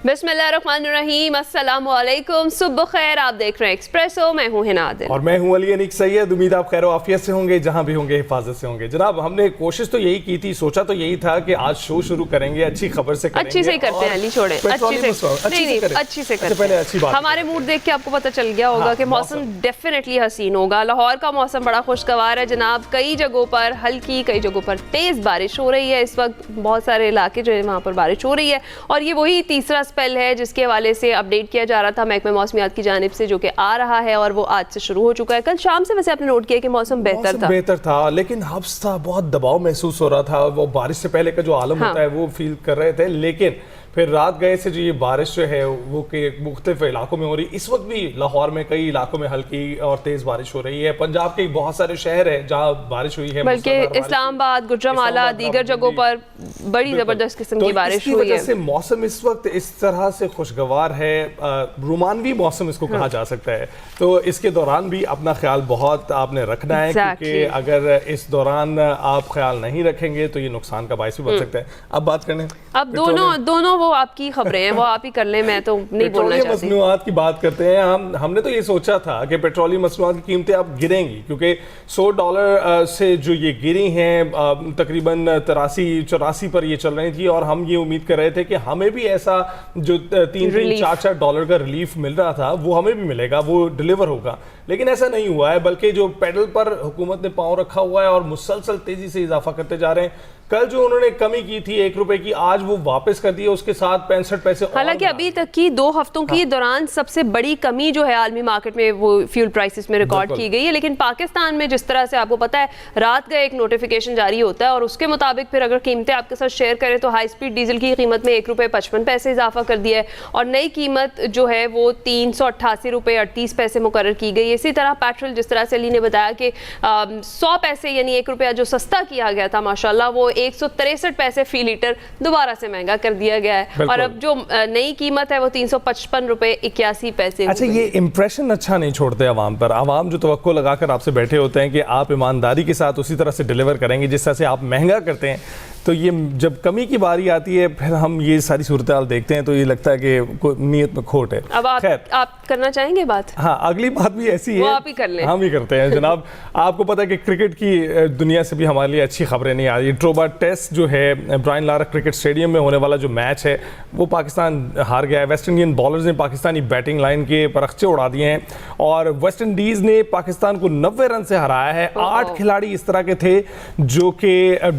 बिस्मिल्लाहिर्रहमानिर्रहीम, अस्सलामु अलैकुम, सुबह खैर। आप देख रहे हैं एक्सप्रेसो, मैं हूँ हिना आदिल और मैं हूँ अली अनीक सैयद। उम्मीद आप खैर आफियत से होंगे, जहाँ भी होंगे हिफाजत से होंगे। जनाब, हमने कोशिश तो यही की थी, सोचा तो यही था कि आज शो शुरू करेंगे अच्छी खबर से करेंगे। अच्छी से ही करते हैं अली, छोड़े अच्छी से करते पहले अच्छी बात। हमारे मूड देख के आपको पता चल गया होगा कि मौसम डेफिनेटली हसीन होगा। लाहौर का मौसम बड़ा खुशगवार है जनाब। कई जगहों पर हल्की, कई जगहों पर तेज बारिश हो रही है। इस वक्त बहुत सारे इलाके जो है वहाँ पर बारिश हो रही है और ये वही तीसरा स्पेल है जिसके हवाले से अपडेट किया जा रहा था महकमे मौसमियात की जानिब से, जो कि आ रहा है और वो आज से शुरू हो चुका है। कल शाम से वैसे आपने नोट किया कि मौसम बेहतर था, लेकिन हब्स था, बहुत दबाव महसूस हो रहा था। वो बारिश से पहले का जो आलम होता है वो फील कर रहे थे, लेकिन फिर रात गए से जो ये बारिश जो है वो के मुख्तलिफ इलाकों में हो रही। इस वक्त भी लाहौर में कई इलाकों में हल्की और तेज बारिश हो रही है। पंजाब के बहुत सारे शहर है जहाँ बारिश हुई है, बल्कि इस्लामाबाद, गुजरांवाला, दीगर जगहों पर बड़ी जबरदस्त किस्म की बारिश हुई है। मौसम इस वक्त इस तरह से खुशगवार है, रोमानवी मौसम इसको कहा जा सकता है। तो इसके दौरान भी अपना ख्याल बहुत आपने रखना है, क्योंकि अगर इस दौरान आप ख्याल नहीं रखेंगे तो ये नुकसान का बायस भी बन सकता है। अब बात करने, अब दोनों वो आपकी खबरें हैं, वो आप ही कर लें, मैं तो नहीं बोलना चाहती। मसनूआत की बात करते हैं। हमने तो ये सोचा था कि पेट्रोलियम मसनूआत की कीमतें अब गिरेंगी, क्योंकि $100 से जो ये गिरी हैं तकरीबन 83-84 पर ये चल रही थी, और हम ये उम्मीद कर रहे थे कि हमें भी ऐसा जो $3-4 का रिलीफ मिल रहा था वो हमें भी मिलेगा, वो डिलीवर होगा। लेकिन ऐसा नहीं हुआ है, बल्कि जो पेडल पर हुकूमत ने पांव रखा हुआ है और मुसलसल तेजी से इजाफा करते जा रहे हैं। कल जो उन्होंने कमी की थी ₹1 की, आज वो वापस कर दी है, उसके साथ 65 पैसे। हालांकि अभी तक की 2 हफ्तों के दौरान सबसे बड़ी कमी जो है आलमी मार्केट में वो फ्यूल प्राइसेस में रिकॉर्ड की गई है। लेकिन पाकिस्तान में जिस तरह से आपको पता है रात का एक नोटिफिकेशन जारी होता है और उसके मुताबिक फिर अगर कीमतें आपके साथ शेयर करें तो हाई स्पीड डीजल की कीमत में ₹1.55 इजाफा कर दिया है और नई कीमत जो है वो ₹388.38 मुकर्रर की गई। इसी तरह पेट्रोल, जिस तरह से अली ने बताया कि 100 पैसे यानी ₹1 जो सस्ता किया गया था माशाल्लाह, वो 163 पैसे फी लीटर दोबारा से महंगा कर दिया गया है और अब जो नई कीमत है वो ₹355.81। अच्छा, ये इंप्रेशन अच्छा नहीं छोड़ते अवाम पर। अवाम जो तवक्को लगाकर आपसे बैठे होते हैं कि आप ईमानदारी के साथ उसी तरह से डिलीवर करेंगे जिस तरह से आप महंगा करते हैं, तो ये जब कमी की बारी आती है फिर हम ये सारी सूरत हाल देखते हैं तो ये लगता है कि नीयत में खोट है। अब आप करना चाहेंगे बात? हाँ, अगली बात भी ऐसी है, आप ही कर लें। हम ही करते हैं जनाब। आपको पता है कि क्रिकेट की दुनिया से भी हमारे लिए अच्छी खबरें नहीं आ रही। ट्रोबा टेस्ट जो है ब्रायन लारा क्रिकेट स्टेडियम में होने वाला जो मैच है वो पाकिस्तान हार गया है। वेस्ट इंडियन बॉलर्स ने पाकिस्तानी बैटिंग लाइन के परखचे उड़ा दिए हैं और वेस्ट इंडीज़ ने पाकिस्तान को 90 रन से हराया है। 8 खिलाड़ी इस तरह के थे जो कि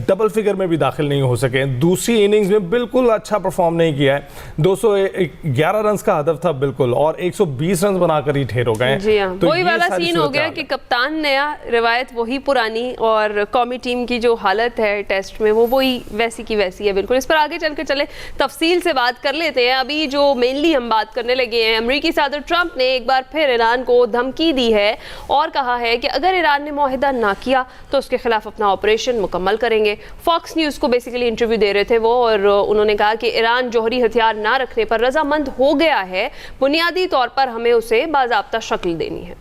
डबल फिगर में भी दाखिल नहीं हो सके। दूसरी इनिंग्स में बिल्कुल अच्छा परफॉर्म नहीं किया है। 211 रन का हदफ था बिल्कुल, और 120 रन बनाकर ही ठेर हो गए। जी हाँ, तो वही वाला सीन हो गया कि कप्तान नया, रिवायत वही पुरानी, और कौमी टीम की जो हालत है टेस्ट में वो वही वैसी की वैसी है बिल्कुल। इस पर आगे चल के चले तफसील से बात कर लेते हैं। अभी जो मेनली हम बात करने लगे हैं, अमेरिकी सदर ट्रंप ने एक बार फिर ईरान को धमकी दी है और कहा है कि अगर ईरान ने मुआहिदा ना किया तो उसके खिलाफ अपना ऑपरेशन मुकम्मल करेंगे। फॉक्स न्यूज़ को बेसिकली इंटरव्यू दे रहे थे वो, और उन्होंने कहा कि ईरान जौहरी हथियार ना रखने पर रजामंद हो गया है, बुनियादी तौर पर हमें उसे बाज़ाब्ता शक्ल देनी है।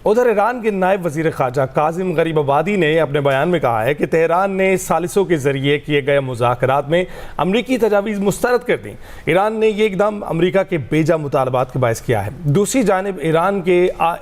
उधर ईरान के नायब वज़ीर ख़ारजा काज़िम गरीबाबादी ने अपने बयान में कहा है कि तेहरान ने सालिसों के ज़रिए किए गए मुज़ाकरात में अमरीकी तजावीज़ मुस्तरद कर दी। ईरान ने यह एकदम अमरीका के बेजा मुतालबात के बायस किया है। दूसरी जानिब ईरान के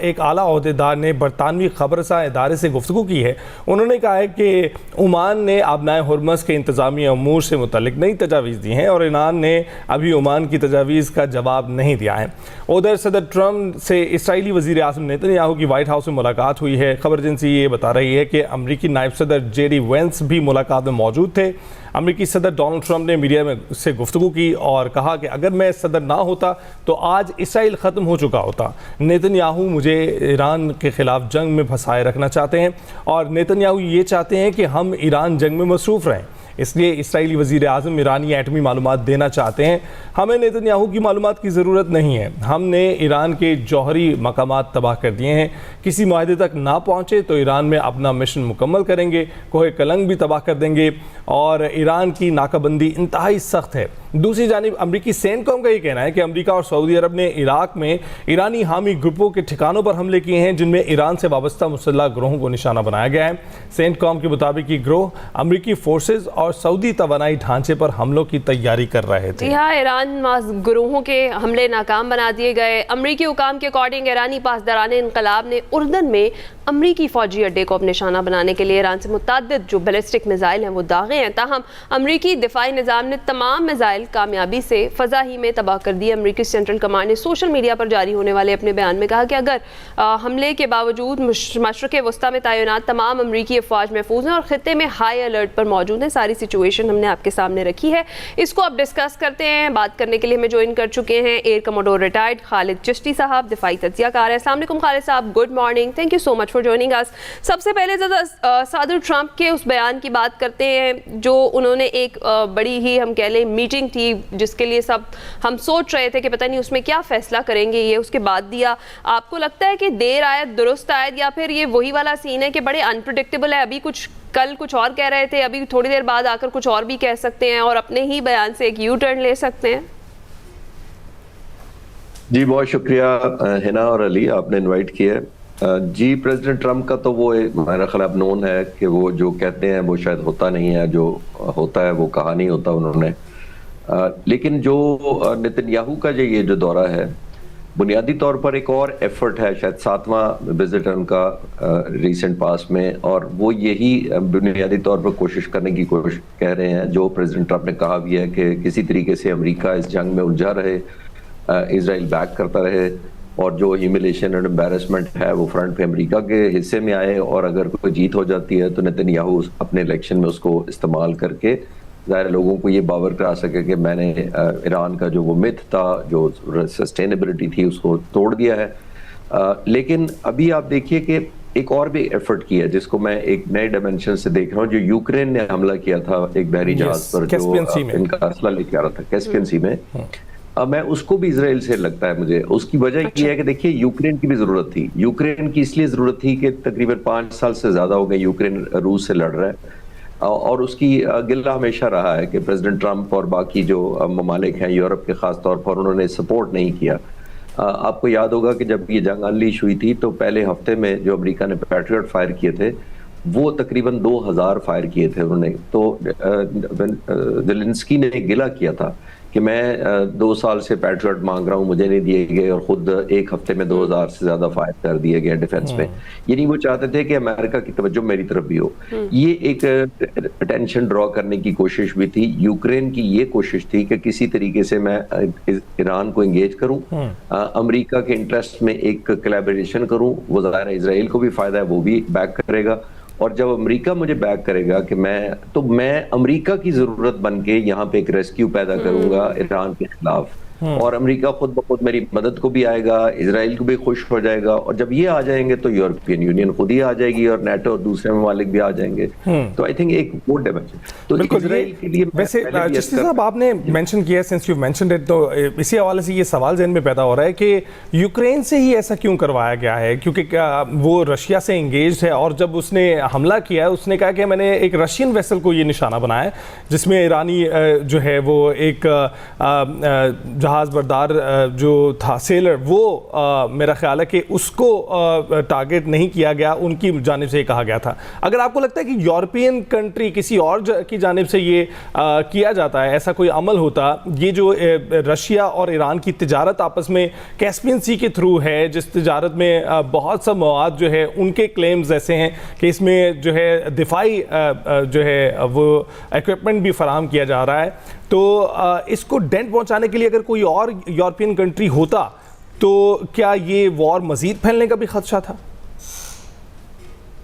एक आला ओहदेदार ने बरतानवी खबरसा इदारे से गुफ्तगू की है। उन्होंने कहा है कि ओमान ने आबनाए हुर्मस के इंतज़ामी अमूर से मुतल्लिक नई तजावीज़ दी हैं और ईरान ने अभी ओमान की तजावीज़ का जवाब नहीं दिया है। उधर सदर ट्रंप से इसराइली वज़ीर आज़म नेतन्याहू की व्हाइट हाउस में मुलाकात हुई है। खबर एजेंसी ये बता रही है कि अमरीकी नायब सदर जेडी वेंस भी मुलाकात में मौजूद थे। अमरीकी सदर डोनाल्ड ट्रंप ने मीडिया में से गुफ्तगू की और कहा कि अगर मैं सदर ना होता तो आज इसराइल ख़त्म हो चुका होता। नेतन्याहू मुझे ईरान के ख़िलाफ़ जंग में फंसाए रखना चाहते हैं और नेतन्याहू ये चाहते हैं कि हम ईरान जंग में मसरूफ़ रहें, इसलिए इसराइली वज़ीर आज़म ईरानी एटमी मालूमात देना चाहते हैं। हमें नेतन्याहू की मालूमात की ज़रूरत नहीं है। हमने ईरान के जौहरी मकामात तबाह कर दिए हैं। किसी मुआहदे तक ना पहुँचे तो ईरान में अपना मिशन मुकम्मल करेंगे, कोहे कलंग भी तबाह कर देंगे और ईरान की नाकाबंदी इंतहाई सख्त है। दूसरी जानिब अमरीकी सेंटकॉम का ये कहना है कि अमरीका और सऊदी अरब ने इराक में ईरानी हामी ग्रुपों के ठिकानों पर हमले किए हैं जिनमें ईरान से वाबस्ता मुसल्लह ग्रोहों को निशाना बनाया गया है। सेंटकॉम के मुताबिक ये ग्रोह अमरीकी फोर्सेज और और सऊदी तवानाई ढांचे पर हमलों की तैयारी कर रहे थे। हाँ, ईरान गुरूहों के हमले नाकाम बना दिए गए। अमरीकी हुकाम के अकॉर्डिंग ईरानी पासदाराने इनकलाब ने उर्दन में अमरीकी फौजी अड्डे को अपने निशाना बनाने के लिए ईरान से मुतअद्दिद जो बैलिस्टिक मिसाइल हैं वो दागे हैं। ताहम अमरीकी दिफाई निज़ाम ने तमाम मिसाइल कामयाबी से फ़ज़ा ही में तबाह कर दिए। अमरीकी सेंट्रल कमांड ने सोशल मीडिया पर जारी होने वाले अपने बयान में कहा कि अगर हमले के बावजूद मशरक़ वस्ता में तैनात तमाम अमरीकी अफवाज महफूज हैं और ख़ित्ते में हाई अलर्ट पर मौजूद हैं। सारी सिचुएशन हमने आपके सामने रखी है, इसको अब डिस्कस करते हैं। बात करने के लिए हमें ज्वाइन कर चुके हैं air commodore retired Khalid Chishti साहब, दिफाई तज्ज़ियाकार हैं। अस्सलाम वालेकुम खालिद साहब, good morning, thank you so much for joining us. सबसे पहले सदर ट्रंप के उस बयान की बात करते हैं जो उन्होंने एक बड़ी ही हम कह लें मीटिंग थी जिसके लिए सब हम सोच रहे थे कि पता नहीं उसमें क्या फैसला करेंगे, ये उसके बाद दिया। आपको लगता है कि देर आयत दुरुस्त आयत, या फिर ये वही वाला सीन है कि बड़े अनप्रेडिक्टेबल है, अभी कुछ कल कुछ और कह रहे थे, अभी थोड़ी देर बाद आकर कुछ और भी कह सकते हैं और अपने ही बयान से एक यू टर्न ले सकते हैं? जी बहुत शुक्रिया हिना और अली, आपने इनवाइट किया है। जी प्रेसिडेंट ट्रंप का तो वो मेरा ख्याल अब नोन है कि वो जो कहते हैं वो शायद होता नहीं है, जो होता है वो कहा नहीं होता उन्होंने। लेकिन जो नेतन्याहू का ये जो दौरा है बुनियादी तौर पर एक और एफर्ट है, शायद 7वां विजिट उनका रिसेंट पास में, और वो यही बुनियादी तौर पर कोशिश करने की कोशिश कह रहे हैं जो प्रेसिडेंट ट्रंप ने कहा भी है कि किसी तरीके से अमेरिका इस जंग में उलझा रहे, इजराइल बैक करता रहे और जो ह्यूमिलेशन और एम्बैरेसमेंट है वो फ्रंट पे अमेरिका के हिस्से में आए, और अगर कोई जीत हो जाती है तो नेतन्याहू अपने इलेक्शन में उसको इस्तेमाल करके ज़ाहिर लोगों को ये बावर करा सके कि मैंने ईरान का जो वो मिथ था, जो सस्टेनेबिलिटी थी, उसको तोड़ दिया है। लेकिन अभी आप देखिए कि एक और भी एफर्ट किया है जिसको मैं एक नए डायमेंशन से देख रहा हूँ, जो यूक्रेन ने हमला किया था एक बहरी जहाज पर जो इनका असला लेके आ रहा था कैस्पियन सी में। मैं उसको भी इजराइल से लगता है मुझे, उसकी वजह ये है कि देखिए यूक्रेन की भी जरूरत थी। यूक्रेन की इसलिए जरूरत थी कि तकरीबन 5 साल से ज्यादा हो गए यूक्रेन रूस से लड़ रहा है, और उसकी गिल्ला हमेशा रहा है कि प्रेसिडेंट ट्रंप और बाकी जो ममालिक हैं यूरोप के खास तौर पर उन्होंने सपोर्ट नहीं किया। आपको याद होगा कि जब ये जंग अनलीश हुई थी तो पहले हफ्ते में जो अमेरिका ने पैट्रियट फायर किए थे वो तकरीबन 2000 फायर किए थे उन्होंने। तो ज़ेलेंस्की ने गिला किया था कि मैं 2 साल से पैट्रियट मांग रहा हूं, मुझे नहीं दिए गए, और खुद एक हफ्ते में 2000 से ज्यादा फायर कर दिए गए डिफेंस में। यानी वो चाहते थे कि अमेरिका की तवज्जो मेरी तरफ भी हो। ये एक अटेंशन ड्रॉ करने की कोशिश भी थी। यूक्रेन की ये कोशिश थी कि किसी तरीके से मैं ईरान को एंगेज करूं, अमेरिका के इंटरेस्ट में एक कोलैबोरेशन करूं, वो ज़ाहिर है इजराइल को भी फायदा है, वो भी बैक करेगा, और जब अमेरिका मुझे बैक करेगा कि मैं अमेरिका की जरूरत बन के यहाँ पे एक रेस्क्यू पैदा करूंगा ईरान के खिलाफ, और अमेरिका खुद ब खुद मेरी मदद को भी आएगा, इजराइल को भी खुश हो जाएगा, और जब ये आ जाएंगे तो यूरोपियन यूनियन खुद ही आ जाएगी और नाटो और दूसरे ममालिक भी आ जाएंगे। तो आई थिंक एक वो डायमेंशन तो इजराइल के लिए। वैसे चिश्ती साहब आपने मेंशन किया, सिंस यू मेंशनड इट, तो इसी हवाले से ये सवाल ज़हन में पैदा हो रहा है कि यूक्रेन से ही ऐसा क्यों करवाया गया है, क्योंकि वो रशिया से इंगेज्ड है, और जब उसने हमला किया है उसने कहा कि मैंने एक रशियन वेसल को ये निशाना बनाया जिसमें ईरानी जो है वो एक जहाज बरदार जो था सेलर, वो मेरा ख्याल है कि उसको टारगेट नहीं किया गया, उनकी जानिब से कहा गया था। अगर आपको लगता है कि यूरोपियन कंट्री किसी और की जानिब से ये किया जाता है, ऐसा कोई अमल होता, ये जो रशिया और ईरान की तिजारत आपस में कैस्पियन सी के थ्रू है, जिस तिजारत में बहुत सा मवाद जो है उनके क्लेम्स ऐसे हैं कि इसमें जो है दिफाई जो है वो इक्विपमेंट भी फराहम किया जा रहा है, तो इसको डेंट पहुंचाने के लिए अगर कोई और यूरोपियन कंट्री होता तो क्या ये वॉर मजीद फैलने का भी खदशा था?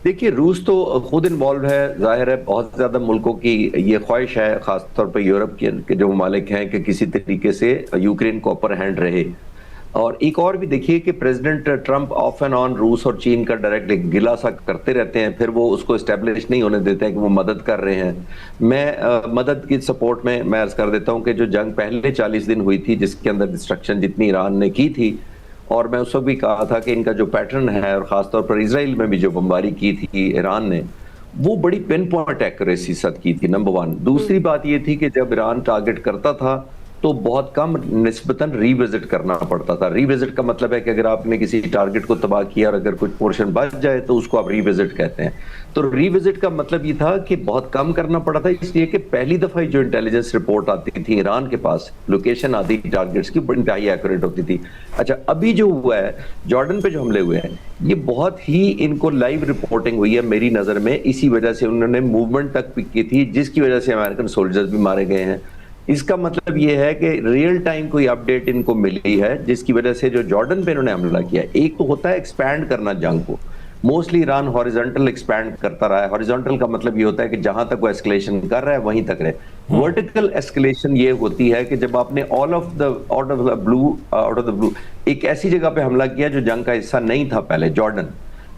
देखिए रूस तो खुद इन्वॉल्व है, जाहिर है बहुत ज्यादा मुल्कों की ये ख्वाहिश है, खासतौर पर यूरोप के जो ममालिक हैं कि किसी तरीके से यूक्रेन को अपर हैंड रहे। और एक और भी देखिए कि president Trump of and on रूस और चीन का डायरेक्ट गिला सा करते रहते हैं, फिर वो उसको एस्टेब्लिश नहीं होने देते हैं कि वो मदद कर रहे हैं। मैं मदद की सपोर्ट में मैं अर्ज कर देता हूं कि जो जंग पहले 40 दिन हुई थी जिसके अंदर डिस्ट्रक्शन जितनी ईरान ने की थी, और मैं उस वक्त भी कहा था कि इनका जो पैटर्न है, और खासतौर पर इसराइल में भी जो बमबारी की थी ईरान ने, वो बड़ी पिन पॉइंट एक्यूरेसी साथ की थी, नंबर 1। दूसरी बात ये थी कि जब ईरान टारगेट करता था तो बहुत कम निस्बतन रीविजिट करना पड़ता था। रीविजिट का मतलब है कि अगर आपने किसी टारगेट को तबाह किया और अगर कुछ पोर्शन बच जाए तो उसको आप रीविजिट कहते हैं। तो रीविजिट का मतलब ये था कि बहुत कम करना पड़ा था, इसलिए कि पहली दफा जो इंटेलिजेंस रिपोर्ट आती थी ईरान के पास, लोकेशन आती थी टारगेट्स की, बड़ी इंतहाई एक्यूरेट होती थी। अच्छा, अभी जो हुआ है जॉर्डन पे जो हमले हुए हैं, ये बहुत ही इनको लाइव रिपोर्टिंग हुई है मेरी नजर में, इसी वजह से उन्होंने मूवमेंट तक पिक की थी जिसकी वजह से अमेरिकन सोल्जर्स भी मारे गए हैं। इसका मतलब ये है कि रियल टाइम कोई अपडेट इनको मिली है जिसकी वजह से जो जॉर्डन पे इन्होंने हमला किया। एक तो होता है एक्सपैंड करना जंग को, मोस्टली ईरान हॉरिजॉन्टल एक्सपैंड करता रहा है। हॉरिजॉन्टल का मतलब ये होता है कि जहां तक वो एस्केलेशन कर रहा है वहीं तक रहे। वर्टिकल एस्केलेशन ये होती है कि जब आपने आउट ऑफ द ब्लू एक ऐसी जगह पे हमला किया जो जंग का हिस्सा नहीं था पहले, जॉर्डन।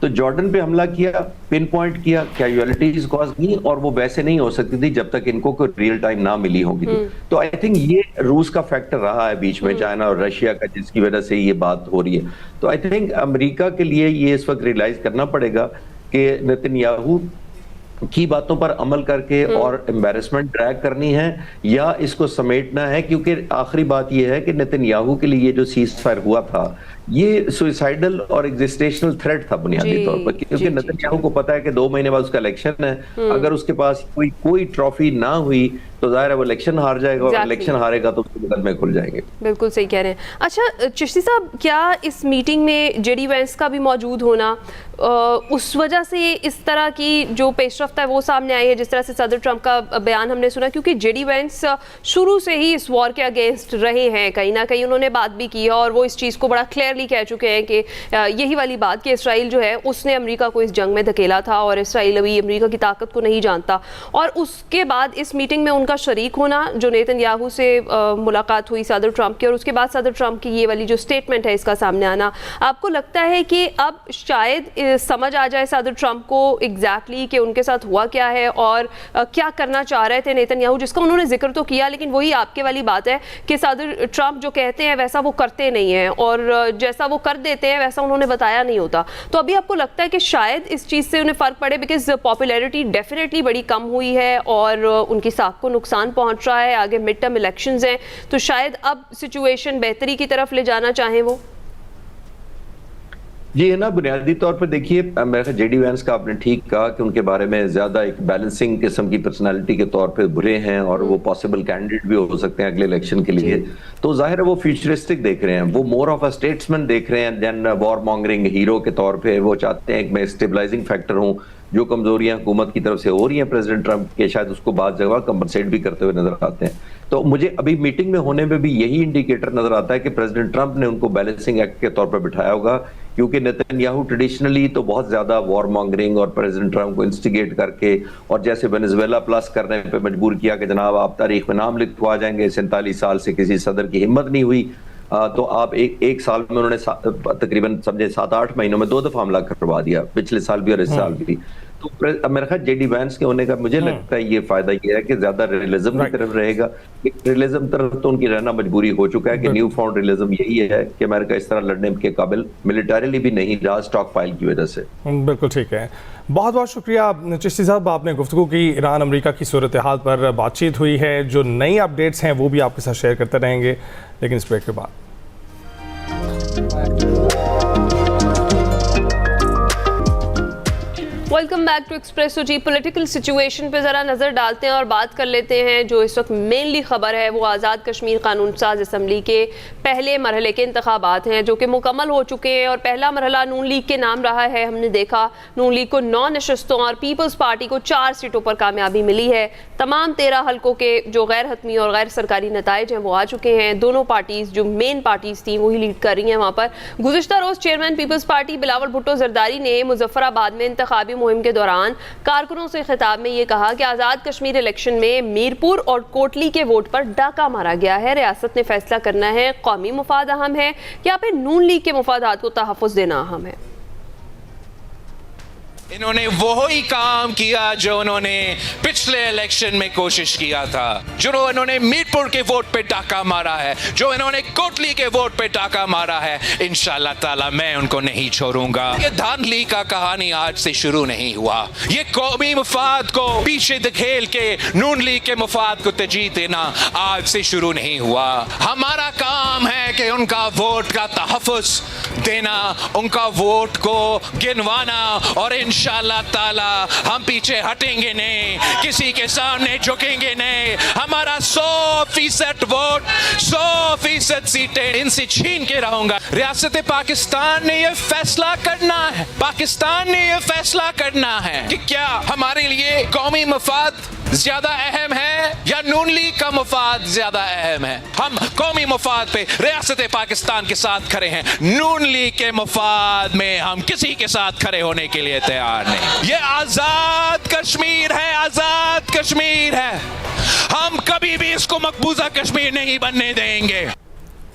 तो जॉर्डन पे हमला किया, पिन पॉइंट किया, कैजुअलिटीज कॉज की, और वो वैसे नहीं हो सकती थी जब तक इनको कोई रियल टाइम ना मिली होगी। तो आई थिंक ये रूस का फैक्टर रहा है बीच में, चाइना और रशिया का, जिसकी वजह से ये बात हो रही है। तो आई थिंक अमेरिका के लिए ये इस वक्त रियलाइज करना पड़ेगा कि नेतन्याहू की बातों पर अमल करके और एम्बैरेसमेंट ड्रैग करनी है या इसको समेटना है, क्योंकि आखिरी बात यह है कि नेतन्याहू के लिए ये जो सीज फायर हुआ था ये सुसाइडल और एग्जिस्टेशनल थ्रेट था बुनियादी तौर पर, क्योंकि नेतन्याहू को पता है कि 2 महीने बाद उसका इलेक्शन है। अगर उसके पास कोई ट्रॉफी ना हुई तो जाहिर है वो इलेक्शन हार जाएगा, और इलेक्शन हारेगा तो उसके मुकदमे खुल जाएंगे। बिल्कुल सही कह रहे हैं। अच्छा चिश्ती साहब, क्या इस मीटिंग में जेडी वेंस का भी मौजूद होना उस वजह से इस तरह की जो पेशरफ्त है वो सामने आई है, जिस तरह से सदर ट्रंप का बयान हमने सुना? क्योंकि जेडी वेंस शुरू से ही इस वॉर के अगेंस्ट रहे हैं, कहीं ना कहीं उन्होंने बात भी की है और वो इस चीज़ को बड़ा क्लियरली कह चुके हैं कि यही वाली बात कि इसराइल जो है उसने अमेरिका को इस जंग में धकेला था और इसराइल अभी अमेरिका की ताकत को नहीं जानता। और उसके बाद इस मीटिंग में उनका शरीक होना, जो नेतन्याहू से मुलाकात हुई सदर ट्रंप की, और उसके बाद सदर ट्रंप की ये वाली जो स्टेटमेंट है इसका सामने आना, आपको लगता है कि अब शायद समझ आ जाए सदर ट्रंप को एग्जैक्टली कि उनके साथ हुआ क्या है और क्या करना चाह रहे थे नेतन्याहू, जिसका उन्होंने जिक्र तो किया, लेकिन वही आपके वाली बात है कि सदर ट्रंप जो कहते हैं वैसा वो करते नहीं हैं और जैसा वो कर देते हैं वैसा उन्होंने बताया नहीं होता। तो अभी आपको लगता है कि शायद इस चीज़ से उन्हें फ़र्क पड़े, बिकॉज पॉपुलैरिटी डेफिनेटली बड़ी कम हुई है और उनकी साख को नुकसान पहुंच रहा है, आगे मिड टर्म इलेक्शंस हैं, तो शायद अब सिचुएशन बेहतरी की तरफ ले जाना चाहें वो? जी है ना, बुनियादी तौर पर देखिए, मेरे जेडी वैंस का आपने ठीक कहा कि उनके बारे में ज्यादा एक बैलेंसिंग किस्म की पर्सनालिटी के तौर पे बुरे हैं और वो पॉसिबल कैंडिडेट भी हो सकते हैं अगले इलेक्शन के लिए। तो जाहिर है वो फ्यूचरिस्टिक देख रहे हैं, वो मोर ऑफ अ स्टेट्समैन देख रहे हैं देन वॉर मॉन्गरिंग हीरो के तौर पे। वो चाहते हैं कि मैं स्टेबलाइजिंग फैक्टर हूँ, जो कमजोरियां हुकूमत की तरफ से हो रही हैं प्रेसिडेंट ट्रंप के, शायद उसको बाद जगह कंपनसेट भी करते हुए नजर आते हैं। तो मुझे अभी मीटिंग में होने में भी यही इंडिकेटर नजर आता है कि प्रेसिडेंट ट्रंप ने उनको बैलेंसिंग एक्ट के तौर पर बिठाया होगा, क्योंकि नेतन्याहू ट्रेडिशनली तो बहुत ज्यादा वॉर मॉन्गरिंग और प्रेसिडेंट ट्रंप को इंस्टिगेट करके और जैसे वेनेजुएला प्लस करने पे मजबूर किया कि जनाब आप तारीख में नाम लिखवा जाएंगे, 47 साल से किसी सदर की हिम्मत नहीं हुई। तो आप एक साल में उन्होंने तकरीबन समझे 7-8 महीनों में 2 दफा हमला करवा दिया, पिछले साल भी और इस साल भी। तो मेरा ख्याल जेडी वैंस के होने का मुझे लगता है ये फायदा ये है कि ज्यादा रियलिज्म की तरफ रहेगा। रियलिज्म तरफ तो उनकी रहना मजबूरी हो चुका है कि न्यू फाउंड रियलिज्म यही है कि अमेरिका इस तरह लड़ने के काबिल मिलिटरीली भी नहीं रहा स्टॉक फाइल की वजह से। बिल्कुल ठीक है, बहुत बहुत शुक्रिया चिश्ती साहब, आपने गुफ्तगू की। ईरान अमेरिका की सूरत हाल पर बातचीत हुई है, जो नई अपडेट्स हैं वो भी आपके साथ शेयर करते रहेंगे, लेकिन इस ब्रेक के बाद। वेलकम बैक टू एक्सप्रेसो जी। पॉलिटिकल सिचुएशन पे ज़रा नज़र डालते हैं और बात कर लेते हैं। जो इस वक्त मेनली ख़बर है वो आज़ाद कश्मीर कानून साज असम्बली के पहले मरहले के इंतखाबात हैं, जो कि मुकम्मल हो चुके हैं। और पहला मरहला नून लीग के नाम रहा है। हमने देखा नून लीग को 9 नशस्तों और पीपल्स पार्टी को 4 सीटों पर कामयाबी मिली है। तमाम 13 हल्कों के जो गैर हतमी और गैर सरकारी नताइज हैं वो आ चुके हैं। दोनों पार्टीज़ जो मेन पार्टीज़ थी वही लीड कर रही हैं वहाँ पर। गुज़िश्ता रोज़ chairman Peoples Party Bilawal Bhutto Zardari ने मुजफ्फराबाद में इंतखाबी मुहिम के दौरान कारकुनों से खिताब में ये कहा कि आज़ाद कश्मीर इलेक्शन में मीरपुर और कोटली के वोट पर डाका मारा गया है। रियासत ने फैसला करना है कौमी मुफाद अहम है या फिर नून लीग के मुफादात को तहफ़्फ़ुज़ देना अहम है। इन्होंने वही काम किया जो उन्होंने पिछले इलेक्शन में कोशिश किया था, जो इन्होंने मीरपुर के वोट पे डाका मारा है, जो इन्होंने कोटली के वोट पे डाका मारा है। इंशाल्लाह ताला मैं उनको नहीं छोड़ूंगा। ये धांधली का कहानी आज से शुरू नहीं हुआ। ये कौमी मफाद को पीछे धकेल के नून लीग के मफाद को तरजीह देना आज से शुरू नहीं हुआ। हमारा काम है कि उनका वोट का तहफ़्फ़ुज़ देना, उनका वोट को गिनवाना, और इंशाल्लाह ताला हम पीछे हटेंगे नहीं, किसी के सामने झुकेंगे नहीं। हमारा 100% वोट, 100% सीटें इनसे छीन के रहूंगा। रियासत पाकिस्तान ने यह फैसला करना है, पाकिस्तान ने यह फैसला करना है कि क्या हमारे लिए कौमी मफाद ज्यादा अहम है या नून लीग का मफाद ज्यादा अहम है। हम कौमी मफाद पे रियासत पाकिस्तान के साथ खड़े हैं, नून लीग के मफाद में हम किसी के साथ खड़े होने के लिए तैयार नहीं। ये आजाद कश्मीर है, आजाद कश्मीर है, हम कभी भी इसको मकबूजा कश्मीर नहीं बनने देंगे।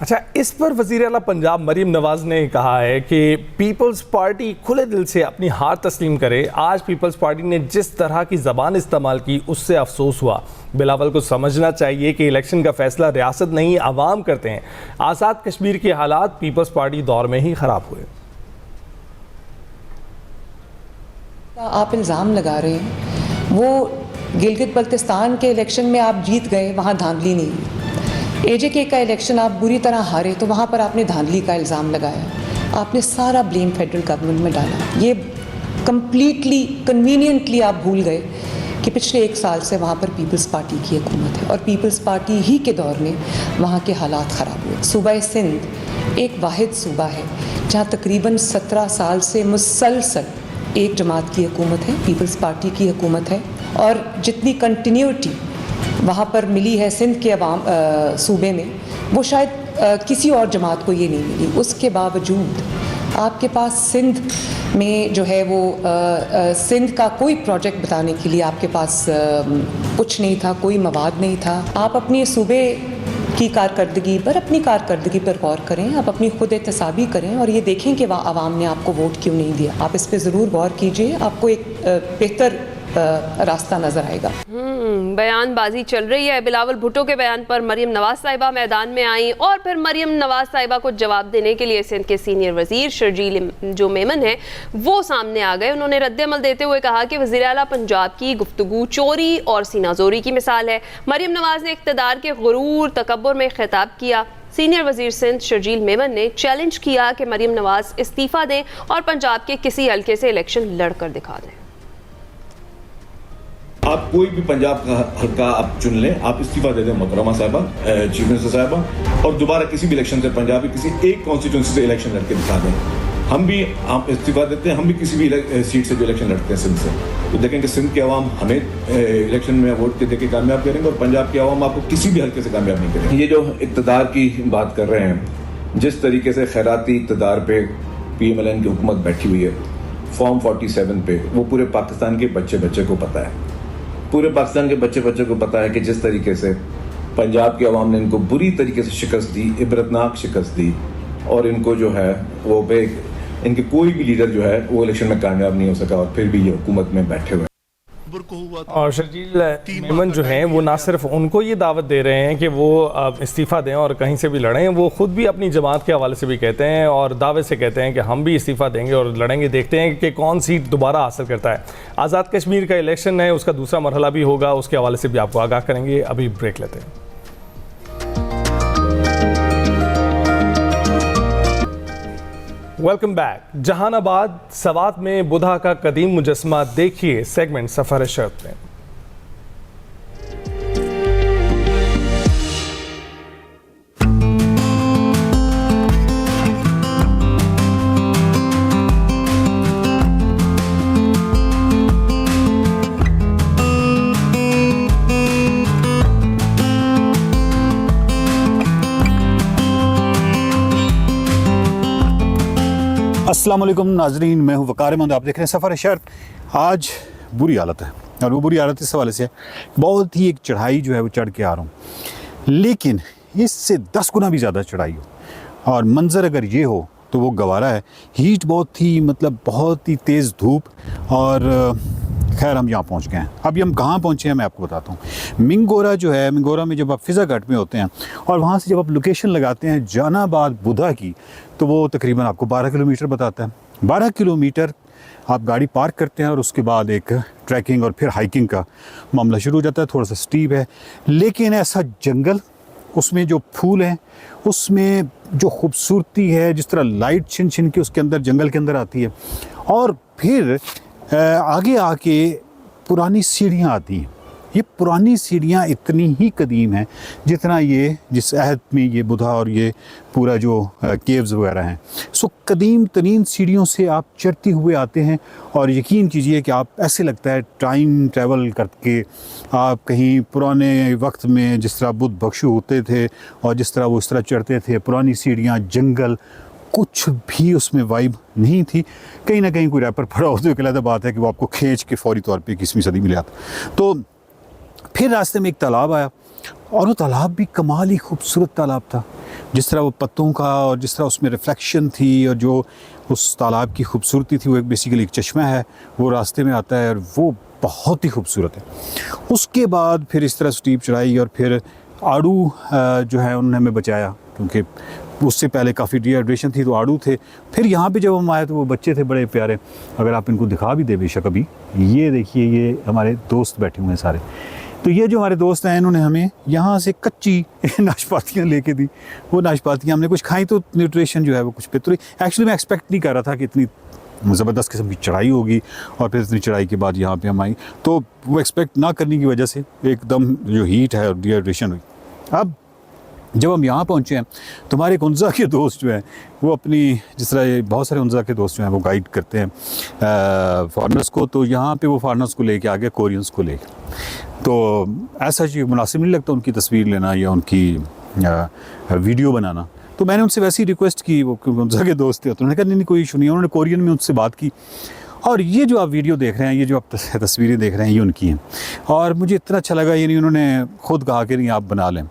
अच्छा, इस पर वज़ीर आला पंजाब मरीम नवाज ने कहा है कि पीपल्स पार्टी खुले दिल से अपनी हार तस्लीम करे। आज पीपल्स पार्टी ने जिस तरह की ज़बान इस्तेमाल की उससे अफसोस हुआ। बिलावल को समझना चाहिए कि इलेक्शन का फैसला रियासत नहीं आवाम करते हैं। आज़ाद कश्मीर के हालात पीपल्स पार्टी दौर में ही ख़राब हुए। आप इल्ज़ाम लगा रहे हैं, वो गिलगित बल्तिस्तान के इलेक्शन में आप जीत गए, वहाँ धांधली नहीं हुई। AJK का इलेक्शन आप बुरी तरह हारे तो वहाँ पर आपने धांधली का इल्ज़ाम लगाया, आपने सारा ब्लेम फेडरल गवर्नमेंट में डाला। ये कम्प्लीटली कन्वीनियंटली आप भूल गए कि पिछले 1 साल से वहाँ पर पीपल्स पार्टी की हुकूमत है और पीपल्स पार्टी ही के दौर में वहाँ के हालात ख़राब हुए। सूबा सिंध एक वाहिद सूबा है जहाँ तकरीबन 17 साल से मुसलसल एक जमात की हुकूमत है, पीपल्स पार्टी की हुकूमत है, और जितनी कंटिन्यूटी वहाँ पर मिली है सिंध के अवाम सूबे में, वो शायद किसी और जमात को ये नहीं मिली। उसके बावजूद आपके पास सिंध में जो है वो सिंध का कोई प्रोजेक्ट बताने के लिए आपके पास कुछ नहीं था, कोई मवाद नहीं था। आप अपने सूबे की कारकर्दगी पर, अपनी कारकर्दगी पर गौर करें, आप अपनी खुद एहतसाबी करें और ये देखें कि वह आवाम ने आपको वोट क्यों नहीं दिया। आप इस पर ज़रूर गौर कीजिए, आपको एक बेहतर रास्ता नजर आएगा। बयानबाजी चल रही है। बिलावल भुट्टो के बयान पर मरियम नवाज साहिबा मैदान में आई और फिर मरियम नवाज साहिबा को जवाब देने के लिए सिंध के सीनियर वजीर शर्जील जो मेमन है वो सामने आ गए। उन्होंने रद्दमल देते हुए कहा कि वज़ीर आला पंजाब की गुफ्तगू चोरी और सीनाजोरी की मिसाल है। मरियम नवाज ने इक़्तिदार के गुरूर तकब्बुर में खिताब किया। सीनियर वजीर सिंध शर्जील मेमन ने चैलेंज किया कि मरियम नवाज इस्तीफ़ा दें और पंजाब के किसी हल्के से इलेक्शन लड़कर दिखा दें। आप कोई भी पंजाब का हल्का आप चुन लें, आप इस्तीफा दे दें मोहतरमा साहिबा, चीफ मिनिस्टर साहिबा, और दोबारा किसी भी इलेक्शन से पंजाब की किसी एक कॉन्स्टिट्यूंसी से इलेक्शन लड़के दिखा दें। हम भी आप इस्तीफा देते हैं, हम भी किसी भी सीट से जो इलेक्शन लड़ते हैं सिंध से, तो देखें कि सिंध की आवाम हमें इलेक्शन में वोट दे के कामयाब करेंगे और पंजाब की आवाम आपको किसी भी हल्के से कामयाब नहीं करेंगे। ये जो इक़्तिदार की बात कर रहे हैं, जिस तरीके से खैराती इक़्तिदार पे PMLN की हुकूमत बैठी हुई है, फॉर्म 47 पे, वो पूरे पाकिस्तान के बच्चे को पता है, पूरे पाकिस्तान के बच्चे को पता है कि जिस तरीके से पंजाब की आवाम ने इनको बुरी तरीके से शिकस्त दी, इबरतनाक शिकस्त दी, और इनको जो है वो इनके कोई भी लीडर जो है वो इलेक्शन में कामयाब नहीं हो सका और फिर भी ये हुकूमत में बैठे हुए। और शर्जील मेमन जो हैं वो ना सिर्फ उनको ये दावत दे रहे हैं कि वो इस्तीफ़ा दें और कहीं से भी लड़ें, वो ख़ुद भी अपनी जमात के हवाले से भी कहते हैं और दावे से कहते हैं कि हम भी इस्तीफ़ा देंगे और लड़ेंगे। देखते हैं कि कौन सीट दोबारा हासिल करता है। आज़ाद कश्मीर का इलेक्शन है, उसका दूसरा मरहला भी होगा, उसके हवाले से भी आपको आगाह करेंगे। अभी ब्रेक लेते हैं। Welcome back. जहानाबाद सवात में बुधा का कदीम मुजस्मा देखिए सेगमेंट सफर शर्त में। अस्सलाम वालेकुम नाजरीन, मैं हूँ वकार अहमद, आप देख रहे हैं सफ़र शर्त। आज बुरी हालत है और वो बुरी हालत इस हवाले से बहुत ही एक चढ़ाई जो है वो चढ़ के आ रहा हूँ, लेकिन इससे 10 गुना भी ज़्यादा चढ़ाई हो और मंज़र अगर ये हो तो वो गवारा है। हीट बहुत थी, मतलब बहुत ही तेज़ धूप, और खैर हम यहाँ पहुँच गए हैं। अभी हम कहाँ पहुँचे हैं मैं आपको बताता हूँ। मिंगोरा जो है, मिंगोरा में जब आप फ़िज़ा घाट में होते हैं और वहाँ से जब आप लोकेशन लगाते हैं जहानाबाद बुधा की, तो वो तकरीबन आपको 12 किलोमीटर बताता है। 12 किलोमीटर आप गाड़ी पार्क करते हैं और उसके बाद एक ट्रैकिंग और फिर हाइकिंग का मामला शुरू हो जाता है। थोड़ा सा स्टीप है, लेकिन ऐसा जंगल, उसमें जो फूल हैं, उसमें जो खूबसूरती है, जिस तरह लाइट छिन छिन के उसके अंदर जंगल के अंदर आती है, और फिर आगे आके पुरानी सीढ़ियाँ आती हैं। ये पुरानी सीढ़ियाँ इतनी ही कदीम हैं जितना ये जिस अहद में ये बुधा और ये पूरा जो केव्स वगैरह हैं। सो कदीम तरीन सीढ़ियों से आप चढ़ते हुए आते हैं, और यकीन कीजिए कि आप ऐसे लगता है टाइम ट्रैवल करके आप कहीं पुराने वक्त में जिस तरह बुद्ध भिक्षु होते थे और जिस तरह वो इस तरह चढ़ते थे, पुरानी सीढ़ियाँ, जंगल, कुछ भी उसमें वाइब नहीं थी। कहीं ना कहीं कोई रैपर पड़ा हो तो एक अलग बात है कि वो आपको खींच के फौरी तौर पे 21वीं सदी में ले आता। तो फिर रास्ते में एक तालाब आया, और वो तालाब भी कमाल ही खूबसूरत तालाब था। जिस तरह वो पत्तों का और जिस तरह उसमें रिफ्लेक्शन थी, और जो उस तालाब की खूबसूरती थी, वो एक बेसिकली एक चश्मा है, वो रास्ते में आता है और वो बहुत ही खूबसूरत है। उसके बाद फिर इस तरह स्टीप चढ़ाई, और फिर आड़ू जो है उन्होंने हमें बचाया, क्योंकि उससे पहले काफ़ी डिहाइड्रेशन थी, तो आड़ू थे। फिर यहाँ पे जब हम आए तो वो बच्चे थे बड़े प्यारे, अगर आप इनको दिखा भी दे बेशक अभी, ये देखिए, ये हमारे दोस्त बैठे हुए हैं सारे। तो ये जो हमारे दोस्त हैं, इन्होंने हमें यहाँ से कच्ची नाशपातियाँ लेके दी। वो नाशपातियाँ हमने कुछ खाई, तो न्यूट्रिशन जो है वो कुछ बेहतर। एक्चुअली मैं एक्सपेक्ट नहीं कर रहा था कि इतनी ज़बरदस्त किस्म की चढ़ाई होगी, और फिर इतनी चढ़ाई के बाद यहाँ पे हम आई, तो वो एक्सपेक्ट ना करने की वजह से एकदम जो हीट है और डिहाइड्रेशन हुई। अब जब हम यहाँ पहुँचे हैं तो हमारे एक उनजा के दोस्त जो हैं, वो अपनी, जिस तरह बहुत सारे उनजा के दोस्त जो हैं वो गाइड करते हैं फॉरनर्स को, तो यहाँ पे वो फॉरनर्स को लेके आ गए, कोरियंस को लेके। तो ऐसा चीज़ मुनासिब नहीं लगता उनकी तस्वीर लेना या उनकी वीडियो बनाना। तो मैंने उनसे वैसी रिक्वेस्ट की, वो उनजा के दोस्त थे, तो उन्होंने कहा नहीं कोई इशू नहीं। उन्होंने कोरियन में उनसे बात की, और ये जो आप वीडियो देख रहे हैं, ये जो आप तस्वीरें देख रहे हैं, ये उनकी हैं। और मुझे इतना अच्छा लगा, यानी उन्होंने ख़ुद कहा कि नहीं आप बना लें।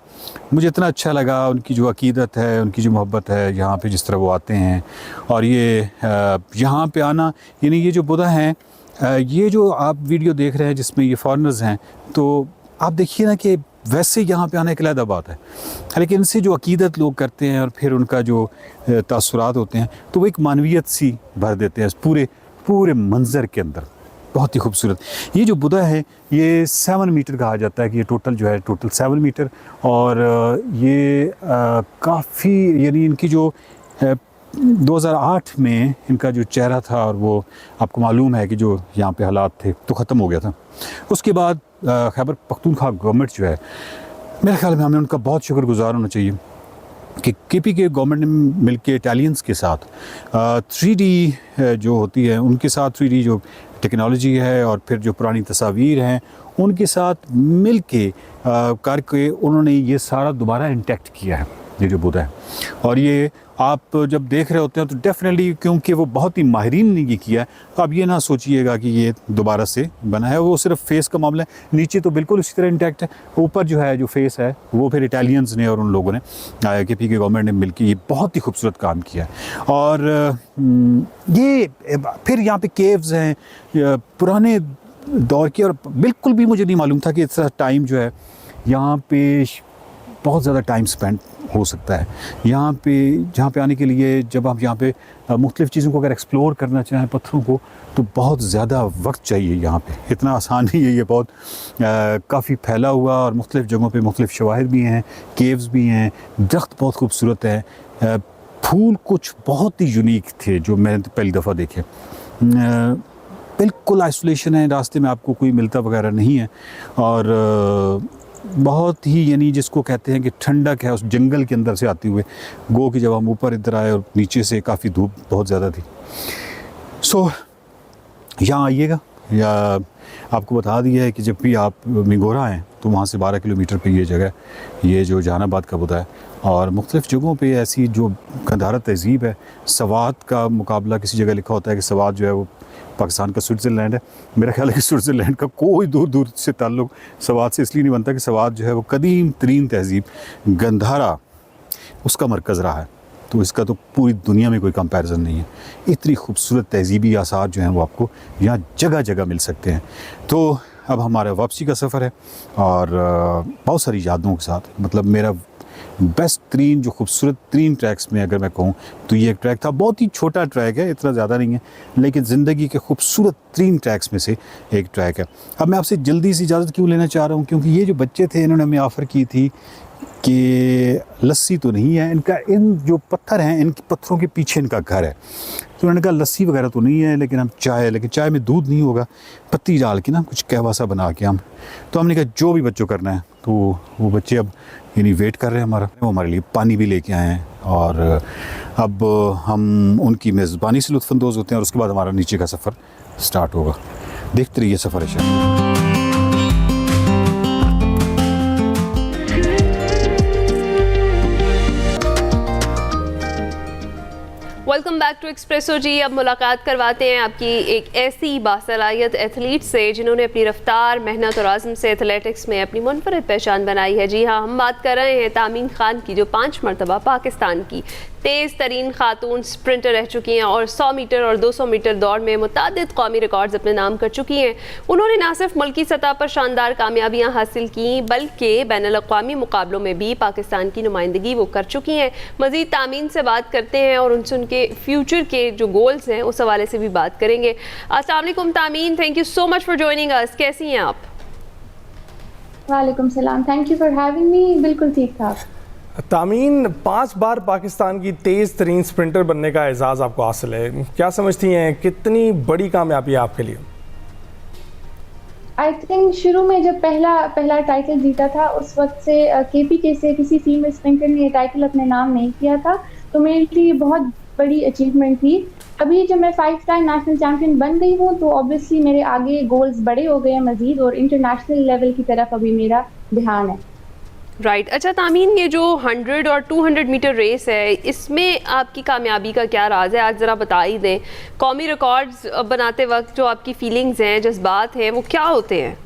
मुझे इतना अच्छा लगा उनकी जो अकीदत है, उनकी जो मोहब्बत है, यहाँ पे जिस तरह वो आते हैं, और ये यहाँ पे आना, यानी ये जो बुधा हैं, ये जो आप वीडियो देख रहे हैं जिसमें ये फॉरेनर्स हैं, तो आप देखिए ना कि वैसे यहाँ पे आने की अलग बात है, लेकिन इनसे जो अकीदत लोग करते हैं और फिर उनका जो तासुरात होते हैं, तो वो एक मानवियत सी भर देते हैं पूरे मंज़र के अंदर। बहुत ही खूबसूरत ये जो बुधा है, ये 7 मीटर कहा जाता है कि ये टोटल 7 मीटर, और ये काफ़ी, यानी इनकी जो 2008 में इनका जो चेहरा था, और वो आपको मालूम है कि जो यहाँ पे हालात थे तो ख़त्म हो गया था। उसके बाद खैबर पख्तूनख्वा गवर्नमेंट जो है, मेरे ख्याल में हमें उनका बहुत शुक्रगुजार होना चाहिए कि केपी के गवर्नमेंट ने मिलके इटालियंस के साथ 3D जो होती है उनके साथ 3D जो टेक्नोलॉजी है, और फिर जो पुरानी तस्वीर हैं उनके साथ मिल के करके उन्होंने ये सारा दोबारा इंटैक्ट किया है, ये जो बुधा है। और ये आप जब देख रहे होते हैं तो डेफिनेटली, क्योंकि वो बहुत ही माहिरीन ने ये किया है, तो आप ये ना सोचिएगा कि ये दोबारा से बना है। वो सिर्फ फेस का मामला है, नीचे तो बिल्कुल उसी तरह इंटैक्ट है, ऊपर जो है जो फेस है वो फिर इटालियंस ने और उन लोगों ने केपी के गवर्नमेंट ने मिलकर ये बहुत ही खूबसूरत काम किया है। और ये फिर यहाँ पे केव्स हैं पुराने दौर की, और बिल्कुल भी मुझे नहीं मालूम था कि इस तरह टाइम जो है यहाँ पे बहुत ज़्यादा टाइम स्पेंड हो सकता है। यहाँ पे जहाँ पे आने के लिए, जब आप यहाँ पे मुख्तलिफ़ चीज़ों को अगर एक्सप्लोर करना चाहें, पत्थरों को, तो बहुत ज़्यादा वक्त चाहिए। यहाँ पे इतना आसान नहीं है, ये बहुत काफ़ी फैला हुआ, और मुख्तलिफ़ जगहों पे मुख्तलिफ़ शवाहिर भी हैं, केव्स भी हैं, दरख्त बहुत खूबसूरत है, फूल कुछ बहुत ही यूनिक थे जो मैंने तो पहली दफ़ा देखे। बिल्कुल आइसोलेशन है, रास्ते में आपको कोई मिलता वगैरह नहीं है, और बहुत ही, यानी जिसको कहते हैं कि ठंडक है उस जंगल के अंदर से आते हुए। गो कि जब हम ऊपर इधर आए और नीचे से काफ़ी धूप बहुत ज़्यादा थी। सो यहाँ आइएगा, या आपको बता दिया है कि जब भी आप मिंगोरा आएँ तो वहाँ से 12 किलोमीटर पे ये जगह, ये जो जहानाबाद का बुधा है, और मुख्तलिफ़ जगहों पे ऐसी जो गंधारा तहज़ीब है। सवात का मुकाबला किसी जगह लिखा होता है कि सवात जो है वो पाकिस्तान का स्विट्ज़रलैंड है। मेरा ख्याल है कि स्विट्ज़रलैंड का कोई दूर से ताल्लुक़ सवात से इसलिए नहीं बनता कि सवात जो है वो कदीम तरीन तहज़ीब, गंधारा, उसका मरकज़ रहा है। तो इसका तो पूरी दुनिया में कोई कंपैरिजन नहीं है। इतनी खूबसूरत तहजीबी आसार जो हैं वो आपको यहाँ जगह जगह मिल सकते हैं। तो अब हमारा वापसी का सफ़र है और बहुत सारी यादों के साथ, मतलब मेरा बेस्ट तरीन जो खूबसूरत तरीन ट्रैक्स में अगर मैं कहूँ तो ये एक ट्रैक था। बहुत ही छोटा ट्रैक है, इतना ज़्यादा नहीं है, लेकिन ज़िंदगी के खूबसूरत तरीन ट्रैक्स में से एक ट्रैक है। अब मैं आपसे जल्दी से इजाज़त क्यों लेना चाह रहा हूँ, क्योंकि ये जो बच्चे थे इन्होंने हमें ऑफ़र की थी कि लस्सी तो नहीं है इनका, इन जो पत्थर हैं इन पत्थरों के पीछे इनका घर है। तो उन्होंने कहा लस्सी वगैरह तो नहीं है, लेकिन हम लेकिन चाय में दूध नहीं होगा, पत्ती डाल के ना कुछ कहवा सा बना के हम। तो हमने कहा जो भी बच्चों करना है। तो वो बच्चे अब यानी वेट कर रहे हैं हमारा, वो हमारे लिए पानी भी लेके आए हैं और अब हम उनकी मेज़बानी से लुत्फ़अंदोज़ होते हैं और उसके बाद हमारा नीचे का सफ़र स्टार्ट होगा। देखते रहिए सफ़र है। वेलकम बैक टू एक्सप्रेसो जी। अब मुलाकात करवाते हैं आपकी एक ऐसी बासलाहियत एथलीट से जिन्होंने अपनी रफ्तार, मेहनत और आज़म से एथलेटिक्स में अपनी मुनफरिद पहचान बनाई है। जी हाँ, हम बात कर रहे हैं तामीन खान की, जो 5 मरतबा पाकिस्तान की तेज़ तरीन खातून स्प्रिंटर रह चुकी हैं और 100 मीटर और 200 मीटर दौड़ में मुतादिद कौमी रिकॉर्ड्स अपने नाम कर चुकी हैं। उन्होंने न सिर्फ मुल्की सतह पर शानदार कामयाबियाँ हासिल की, बल्कि बैनुल-अक़वामी मुकाबलों में भी पाकिस्तान की नुमाइंदगी वो कर चुकी हैं। मज़ीद तामीन से बात करते हैं और उनसे उनके फ्यूचर के जो गोल्स हैं उस हवाले से भी बात करेंगे। अस्सलाम वालेकुम Tameen, thank you so much for joining us. कैसी हैं आप? वालेकुम सलाम, thank you for having me. बिल्कुल ठीक ठाक। तामीन, 5 बार पाकिस्तान की तेज़ तरीन स्प्रिंटर बनने का एजाज़ आपको हासिल है, क्या समझती हैं कितनी बड़ी कामयाबी है आपके लिए? आई थिंक शुरू में जब पहला टाइटल जीता था उस वक्त से KPK से किसी फीमेल स्प्रिंटर ने ये टाइटल अपने नाम नहीं किया था, तो मेरे लिए बहुत बड़ी अचीवमेंट थी। अभी जब मैं 5 टाइम नेशनल चैम्पियन बन गई हूँ तो ऑब्वियसली मेरे आगे गोल्स बड़े हो गए हैं मज़ीद, और इंटरनेशनल लेवल की तरफ अभी मेरा ध्यान है। राइट। अच्छा तामीन, ये जो 100 और 200 मीटर रेस है, इसमें आपकी कामयाबी का क्या राज है? आज ज़रा बता ही दें। कौमी रिकॉर्ड्स बनाते वक्त जो आपकी फीलिंग्स हैं, जज्बात हैं, वो क्या होते हैं?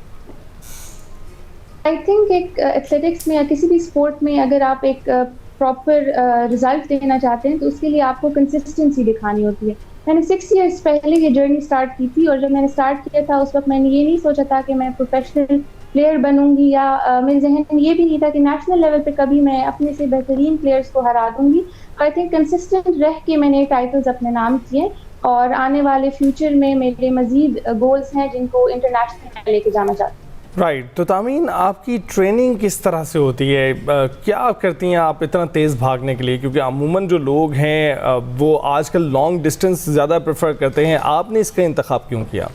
आई थिंक एक एथलेटिक्स में या किसी भी स्पोर्ट में अगर आप एक प्रॉपर रिजल्ट देना चाहते हैं तो उसके लिए आपको कंसिस्टेंसी दिखानी होती है। मैंने 6 इयर्स पहले ये जर्नी स्टार्ट की थी, और जब मैंने स्टार्ट किया था उस वक्त मैंने ये नहीं सोचा था कि मैं प्रोफेशनल प्लेयर बनूंगी, या मेरे जहन में ये भी नहीं था कि नेशनल लेवल पे कभी मैं अपने से बेहतरीन प्लेयर्स को हरा दूंगी। आई थिंक कंसिस्टेंट रह के मैंने टाइटल्स अपने नाम किए, और आने वाले फ्यूचर में मेरे मजीद गोल्स हैं जिनको इंटरनेशनल में लेके जाना चाहती हूँ। राइट। तो तामीन, आपकी ट्रेनिंग किस तरह से होती है? क्या आप करती हैं आप इतना तेज़ भागने के लिए? क्योंकि अमूमन जो लोग हैं वो आजकल लॉन्ग डिस्टेंस ज़्यादा प्रेफर करते हैं, आपने इसका इंतखाब क्यों किया?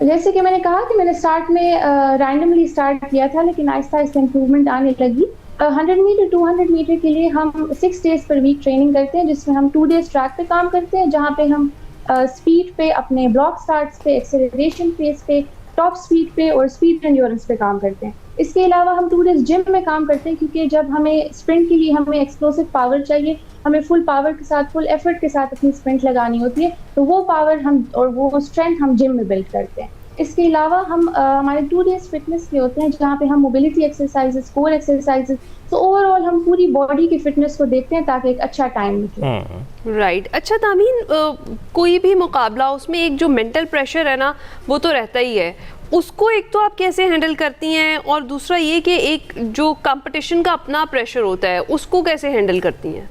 जैसे कि मैंने कहा कि मैंने स्टार्ट में रैंडमली स्टार्ट किया था, लेकिन आहिस्ता आहिस्ता इम्प्रूवमेंट आने लगी। 100 मीटर 200 मीटर के लिए हम 6 डेज पर वीक ट्रेनिंग करते हैं, जिसमें हम 2 डेज ट्रैक पे काम करते हैं, जहाँ पे हम स्पीड पे, अपने ब्लॉक स्टार्ट्स पे, एक्सेलरेशन फेस पे, टॉप स्पीड पे और स्पीड एंड्योरेंस पे काम करते हैं। इसके अलावा हम 2 डेज जिम में काम करते हैं, क्योंकि जब हमें स्प्रिंट के लिए हमें एक्सप्लोसिव पावर चाहिए, हमें फुल पावर के साथ, फुल एफर्ट के साथ अपनी स्प्रिंट लगानी होती है, तो वो पावर हम और वो स्ट्रेंथ हम जिम में बिल्ड करते हैं। इसके अलावा हम हमारे 2 डेज फिटनेस के होते हैं, जहाँ पे हम मोबिलिटी एक्सरसाइजेस, कोर एक्सरसाइजेस, तो ओवरऑल हम पूरी बॉडी की फिटनेस को देखते हैं ताकि एक अच्छा टाइम निकले। राइट। अच्छा तामीन, कोई भी मुकाबला, उसमें एक जो मेंटल प्रेशर है ना, वो तो रहता ही है। उसको एक तो आप कैसे हैंडल करती हैं, और दूसरा ये कि एक जो कंपटीशन का अपना प्रेशर होता है उसको कैसे हैंडल करती हैं?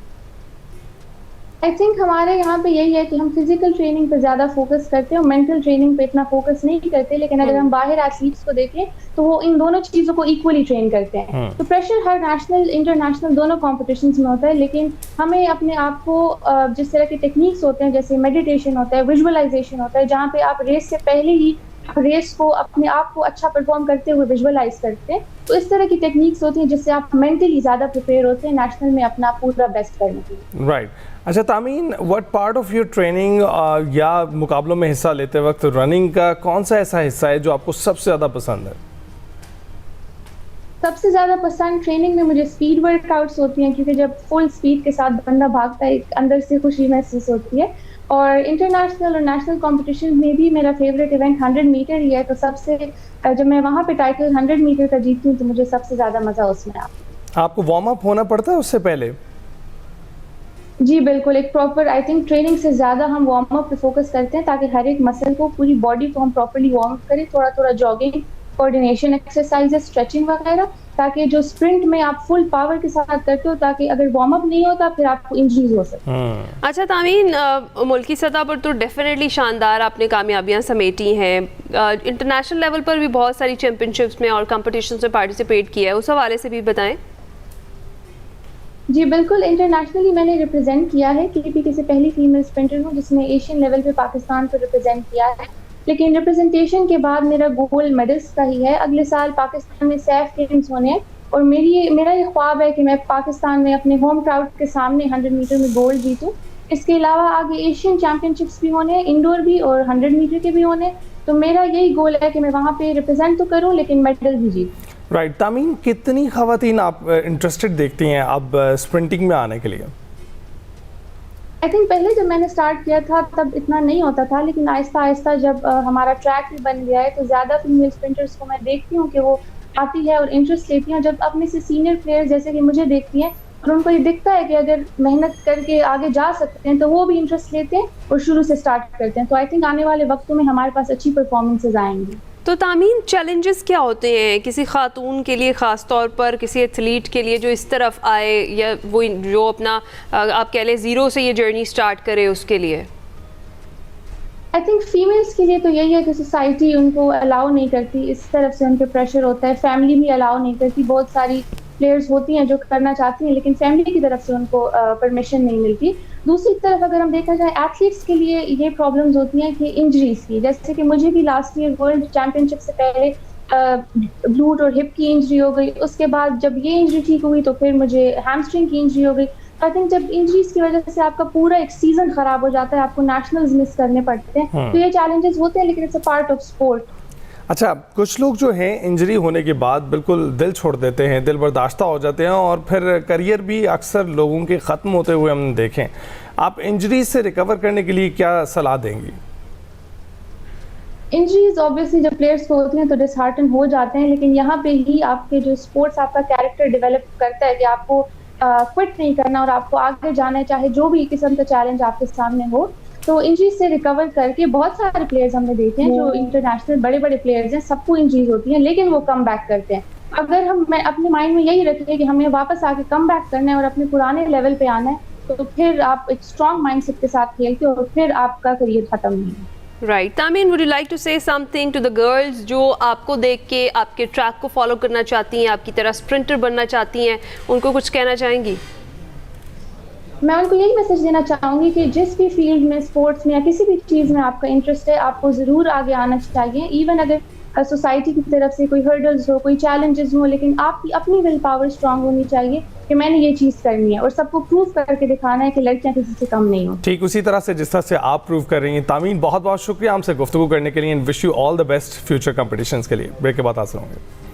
आई थिंक हमारे यहाँ पे यही है कि हम फिजिकल ट्रेनिंग पे ज़्यादा फोकस करते हैं और मेंटल ट्रेनिंग पे इतना फोकस नहीं करते, लेकिन अगर हम बाहर एथलीट्स को देखें तो वो इन दोनों चीज़ों को इक्वली ट्रेन करते हैं। तो प्रेशर हर नेशनल इंटरनेशनल दोनों कॉम्पिटिशन्स में होता है, लेकिन हमें अपने आप को जिस तरह के टेक्निक्स होते हैं, जैसे मेडिटेशन होता है, विजुअलाइजेशन होता है, जहाँ पे आप रेस से पहले ही रेस को अपने आप को अच्छा परफॉर्म करते हुए विजुअलाइज करते हैं, तो इस तरह की टेक्निक्स होती हैं जिससे आप मेंटली ज़्यादा प्रिपेयर होते हैं नेशनल में अपना पूरा बेस्ट करने के लिए। राइट। अच्छा Tameen, what part of your training या मुकाबलों में हिस्सा लेते वक्त रनिंग का कौन सा ऐसा हिस्सा है जो आपको सबसे ज़्यादा पसंद है? सबसे ज़्यादा पसंद ट्रेनिंग में मुझे स्पीड वर्कआउट्स होती हैं, क्योंकि जब फुल स्पीड के साथ बंदा भागता है एक अंदर से खुशी महसूस होती है। और इंटरनेशनल और नेशनल कंपटीशन में भी मेरा फेवरेट इवेंट 100 मीटर ही है, तो सबसे जब मैं वहाँ पे टाइटल 100 मीटर का जीतती हूँ तो मुझे सबसे ज़्यादा मज़ा उसमें आता है। आपको वार्म अप होना पड़ता है उससे पहले? जी बिल्कुल, एक प्रॉपर आई थिंक ट्रेनिंग से ज़्यादा हम वार्म अप पे फोकस करते हैं ताकि हर एक मसल को, पूरी बॉडी को हम प्रॉपर्ली वार्म करें, थोड़ा-थोड़ा जॉगिंग, कोऑर्डिनेशन एक्सरसाइजेस, स्ट्रेचिंग वगैरह, ताकि जो स्प्रिंट में आप फुल पावर के साथ करते हो, ताकि अगर वार्म अप नहीं होता फिर आपको इंजरीज हो सकती है। अच्छा तामीन, मुल्की सतह पर तो डेफिनेटली शानदार आपने कामयाबियां समेटी हैं, इंटरनेशनल लेवल पर भी बहुत सारी चैम्पियनशिप्स में और कंपटीशंस में पार्टिसिपेट किया है, उस हवाले से भी बताएं। जी बिल्कुल, इंटरनेशनली मैंने रिप्रेजेंट किया है, KPK से पहली फीमेल स्प्रिंटर हूँ जिसने एशियन लेवल पे पाकिस्तान को रिप्रेजेंट किया है। लेकिन रिप्रेजेंटेशन के बाद मेरा गोल मेडल्स का ही है। अगले साल पाकिस्तान में सैफ गेम्स होने हैं और मेरा ये ख्वाब है कि मैं पाकिस्तान में अपने होम क्राउड के सामने 100 मीटर में गोल्ड जीतूँ। इसके अलावा आगे एशियन चैम्पियनशिप्स भी होने हैं, इंडोर भी और 100 मीटर के भी होने हैं। तो मेरा यही गोल है कि मैं वहाँ पे रिप्रेजेंट तो करूँ लेकिन मेडल भी जीतूँ। राइट तामीन, कितनी ख़वातीन आप इंटरेस्टेड देखती हैं अब स्प्रिंटिंग में आने के लिए? आई थिंक पहले जब मैंने स्टार्ट किया था तब इतना नहीं होता था, लेकिन आहिस्ता आहिस्ता जब हमारा ट्रैक भी बन गया है तो ज़्यादा फीमेल स्प्रिंटर्स को मैं देखती हूँ कि वो आती है और इंटरेस्ट लेती हैं। जब अपने से सीनियर प्लेयर्स जैसे कि मुझे देखती हैं और उनको ये दिखता है कि अगर मेहनत करके आगे जा सकते हैं तो वो भी इंटरेस्ट लेते हैं और शुरू से स्टार्ट करते हैं। तो आई थिंक आने वाले वक्तों में हमारे पास अच्छी परफॉर्मेंसेज आएंगी। तो तामीन, चैलेंजेस क्या होते हैं किसी खातून के लिए, ख़ास तौर पर किसी एथलीट के लिए जो इस तरफ आए या वो जो अपना आप कह लें ज़ीरो से ये जर्नी स्टार्ट करे उसके लिए? आई थिंक फीमेल्स के लिए तो यही है कि सोसाइटी उनको अलाउ नहीं करती, इस तरफ से उनके प्रेशर होता है, फैमिली भी अलाउ नहीं करती। बहुत सारी प्लेयर्स होती हैं जो करना चाहती हैं लेकिन फैमिली की तरफ से उनको परमिशन नहीं मिलती। दूसरी तरफ अगर हम देखा जाए एथलीट्स के लिए ये प्रॉब्लम्स होती हैं कि इंजरीज की, जैसे कि मुझे भी लास्ट ईयर वर्ल्ड चैम्पियनशिप से पहले ग्लूट और हिप की इंजरी हो गई। उसके बाद जब ये इंजरी ठीक हुई तो फिर मुझे हैमस्ट्रिंग की इंजरी हो गई। आई थिंक जब इंजरीज की वजह से आपका पूरा एक सीजन खराब हो जाता है, आपको नेशनल्स मिस करने पड़ते हैं, तो ये चैलेंजेस होते हैं लेकिन it's a part of sport. अच्छा, कुछ लोग जो हैं इंजरी होने के बाद बिल्कुल दिल छोड़ देते हैं, दिल बर्दाश्ता हो जाते हैं और फिर करियर भी अक्सर लोगों के ख़त्म होते हुए हम देखें। आप इंजरी से रिकवर करने के लिए क्या सलाह देंगी? इंजरीज ऑब्वियसली जब प्लेयर्स को होती हैं तो डिसहार्टन हो जाते हैं, लेकिन यहाँ पे ही आपके जो स्पोर्ट्स आपका कैरेक्टर डेवलप करता है कि आपको क्विट नहीं करना और आपको आगे जाना है, चाहे जो भी किस्म का चैलेंज आपके सामने हो। तो इंजरी से रिकवर करके बहुत सारे प्लेयर्स हमने देखे हैं जो इंटरनेशनल बड़े बड़े प्लेयर्स हैं, सबको इंजरीज होती हैं लेकिन वो कम बैक करते हैं। अगर हम अपने माइंड में यही रखें कि हमें वापस आके कम बैक करना है और अपने पुराने लेवल पे आना है, तो फिर आप एक स्ट्रॉन्ग माइंडसेट के साथ खेलते हो और फिर आपका करियर खत्म नहीं है। Right Tameen, would you like to say something to the girls जो आपको देख के आपके ट्रैक को फॉलो करना चाहती हैं, आपकी तरह स्प्रिंटर बनना चाहती हैं, उनको कुछ कहना चाहेंगी? मैं उनको यही मैसेज देना चाहूँगी कि जिस भी फील्ड में, स्पोर्ट्स में या किसी भी चीज़ में आपका इंटरेस्ट है, आपको ज़रूर आगे आना चाहिए। इवन अगर सोसाइटी की तरफ से कोई हर्डल्स हो, कोई चैलेंजेस हो, लेकिन आपकी अपनी विल पावर स्ट्रांग होनी चाहिए कि मैंने ये चीज़ करनी है और सबको प्रूव करके दिखाना है कि लड़कियां किसी से कम नहीं हो। ठीक उसी तरह से जिस तरह से आप प्रूव कर रही हैं। तामीन, बहुत बहुत शुक्रिया हमसे गुफ्तगू करने के लिए and wish you all the best future competitions के लिए। ब्रेक के बाद हाजिर होंगे।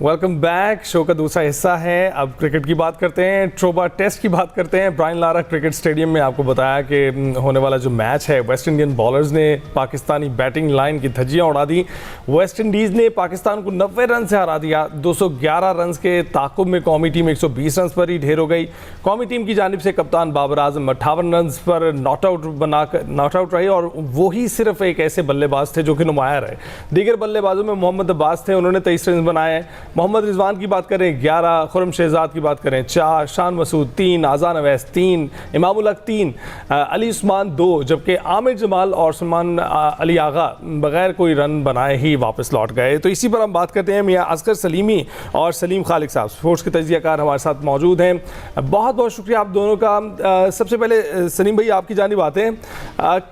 Welcome back. शो का दूसरा हिस्सा है, अब क्रिकेट की बात करते हैं, ट्रोबा टेस्ट की बात करते हैं। ब्रायन लारा क्रिकेट स्टेडियम में आपको बताया कि होने वाला जो मैच है, वेस्ट इंडियन बॉलर्स ने पाकिस्तानी बैटिंग लाइन की धज्जियां उड़ा दी। वेस्ट इंडीज़ ने पाकिस्तान को 90 रन से हरा दिया। 211 रन के ताकुब में कौमी टीम 120 रन पर ही ढेर हो गई। कौमी टीम की जानिब से कप्तान बाबर आजम 58 रन पर नॉट आउट रहे और वही सिर्फ एक ऐसे बल्लेबाज थे जो कि नुमाया रहे। दीगर बल्लेबाजों में मोहम्मद अब्बास थे, उन्होंने 23 रन बनाए। मोहम्मद रिजवान की बात करें 11, खुरम शहजाद की बात करें 4, शान मसूद 3, आज़ान अवैस 3, इमामुल हक 3, अली उस्मान 2, जबकि आमिर जमाल और सलमान अली आगा बगैर कोई रन बनाए ही वापस लौट गए। तो इसी पर हम बात करते हैं। मियां असगर सलीमी और सलीम खालिक साहब स्पोर्ट्स के तजियाकार हमारे साथ मौजूद हैं। बहुत बहुत शुक्रिया आप दोनों का। सबसे पहले सलीम भाई आपकी जानिब आते हैं,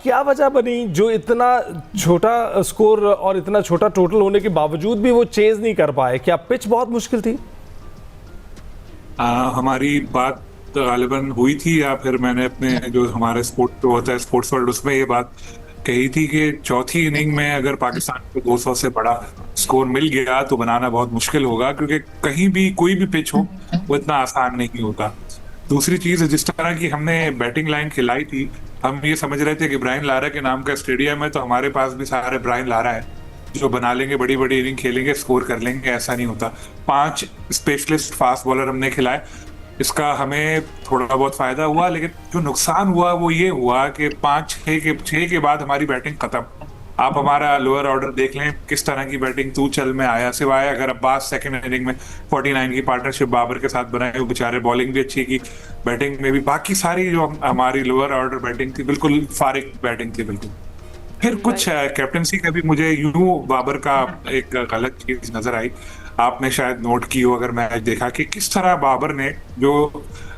क्या वजह बनी जो इतना छोटा स्कोर और इतना छोटा टोटल होने के बावजूद भी वो चेज़ नहीं कर पाए? क्या पिच बहुत मुश्किल थी? हमारी बात गालिबन हुई थी या फिर मैंने अपने जो हमारे स्पोर्ट जो होता है स्पोर्ट्स वर्ल्ड उसमें ये बात कही थी कि चौथी इनिंग में अगर पाकिस्तान को 200 से बड़ा स्कोर मिल गया तो बनाना बहुत मुश्किल होगा, क्योंकि कहीं भी कोई भी पिच हो वो इतना आसान नहीं होता। दूसरी चीज, जिस तरह की हमने बैटिंग लाइन खिलाई थी, हम ये समझ रहे थे कि ब्रायन लारा के नाम का स्टेडियम है तो हमारे पास भी सारे ब्रायन लारा है, जो बना लेंगे, बड़ी बड़ी इनिंग खेलेंगे, स्कोर कर लेंगे, ऐसा नहीं होता। 5 स्पेशलिस्ट फास्ट बॉलर हमने खिलाए, इसका हमें थोड़ा बहुत फायदा हुआ, लेकिन जो नुकसान हुआ वो ये हुआ कि 5-6 के बाद हमारी बैटिंग खत्म। आप हमारा लोअर ऑर्डर देख लें किस तरह की बैटिंग तू चल में आया, सिवाय अगर अब्बास सेकंड इनिंग में 49 की पार्टनरशिप बाबर के साथ बनाए, वो बेचारे बॉलिंग भी अच्छी की, बैटिंग में भी बाकी सारी जो हमारी लोअर ऑर्डर बैटिंग थी बिल्कुल फारिग बैटिंग थी बिल्कुल। फिर कुछ कैप्टनसी का भी मुझे यूं बाबर का एक गलत चीज नजर आई, आपने शायद नोट की हो अगर मैच देखा, कि किस तरह बाबर ने जो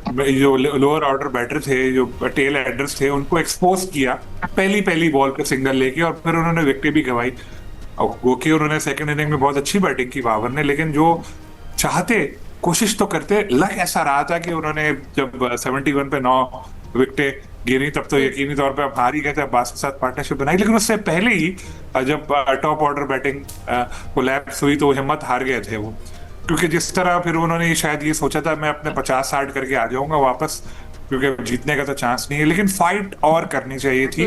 लोअर ऑर्डर बैटर थे, जो टेल एडर्स थे, उनको एक्सपोज किया पहली बॉल पे सिंगल लेके, और फिर उन्होंने विकेट भी गंवाई। वो कि उन्होंने सेकंड इनिंग में बहुत अच्छी बैटिंग की बाबर ने, लेकिन जो चाहते कोशिश तो करते, लग ऐसा रहा था कि उन्होंने जब 71 पे 9 विकेटें गिरी तब तो यकीनी तौर पे आप हार ही गए थे, अब्बास के साथ पार्टनरशिप बनाई, लेकिन उससे पहले ही जब टॉप ऑर्डर बैटिंग कोलैप्स हुई तो हिम्मत हार गए थे वो, क्योंकि जिस तरह फिर उन्होंने शायद ये सोचा था मैं अपने 50-60 करके आ जाऊंगा वापस, क्योंकि जीतने का तो चांस नहीं है, लेकिन फाइट और करनी चाहिए थी।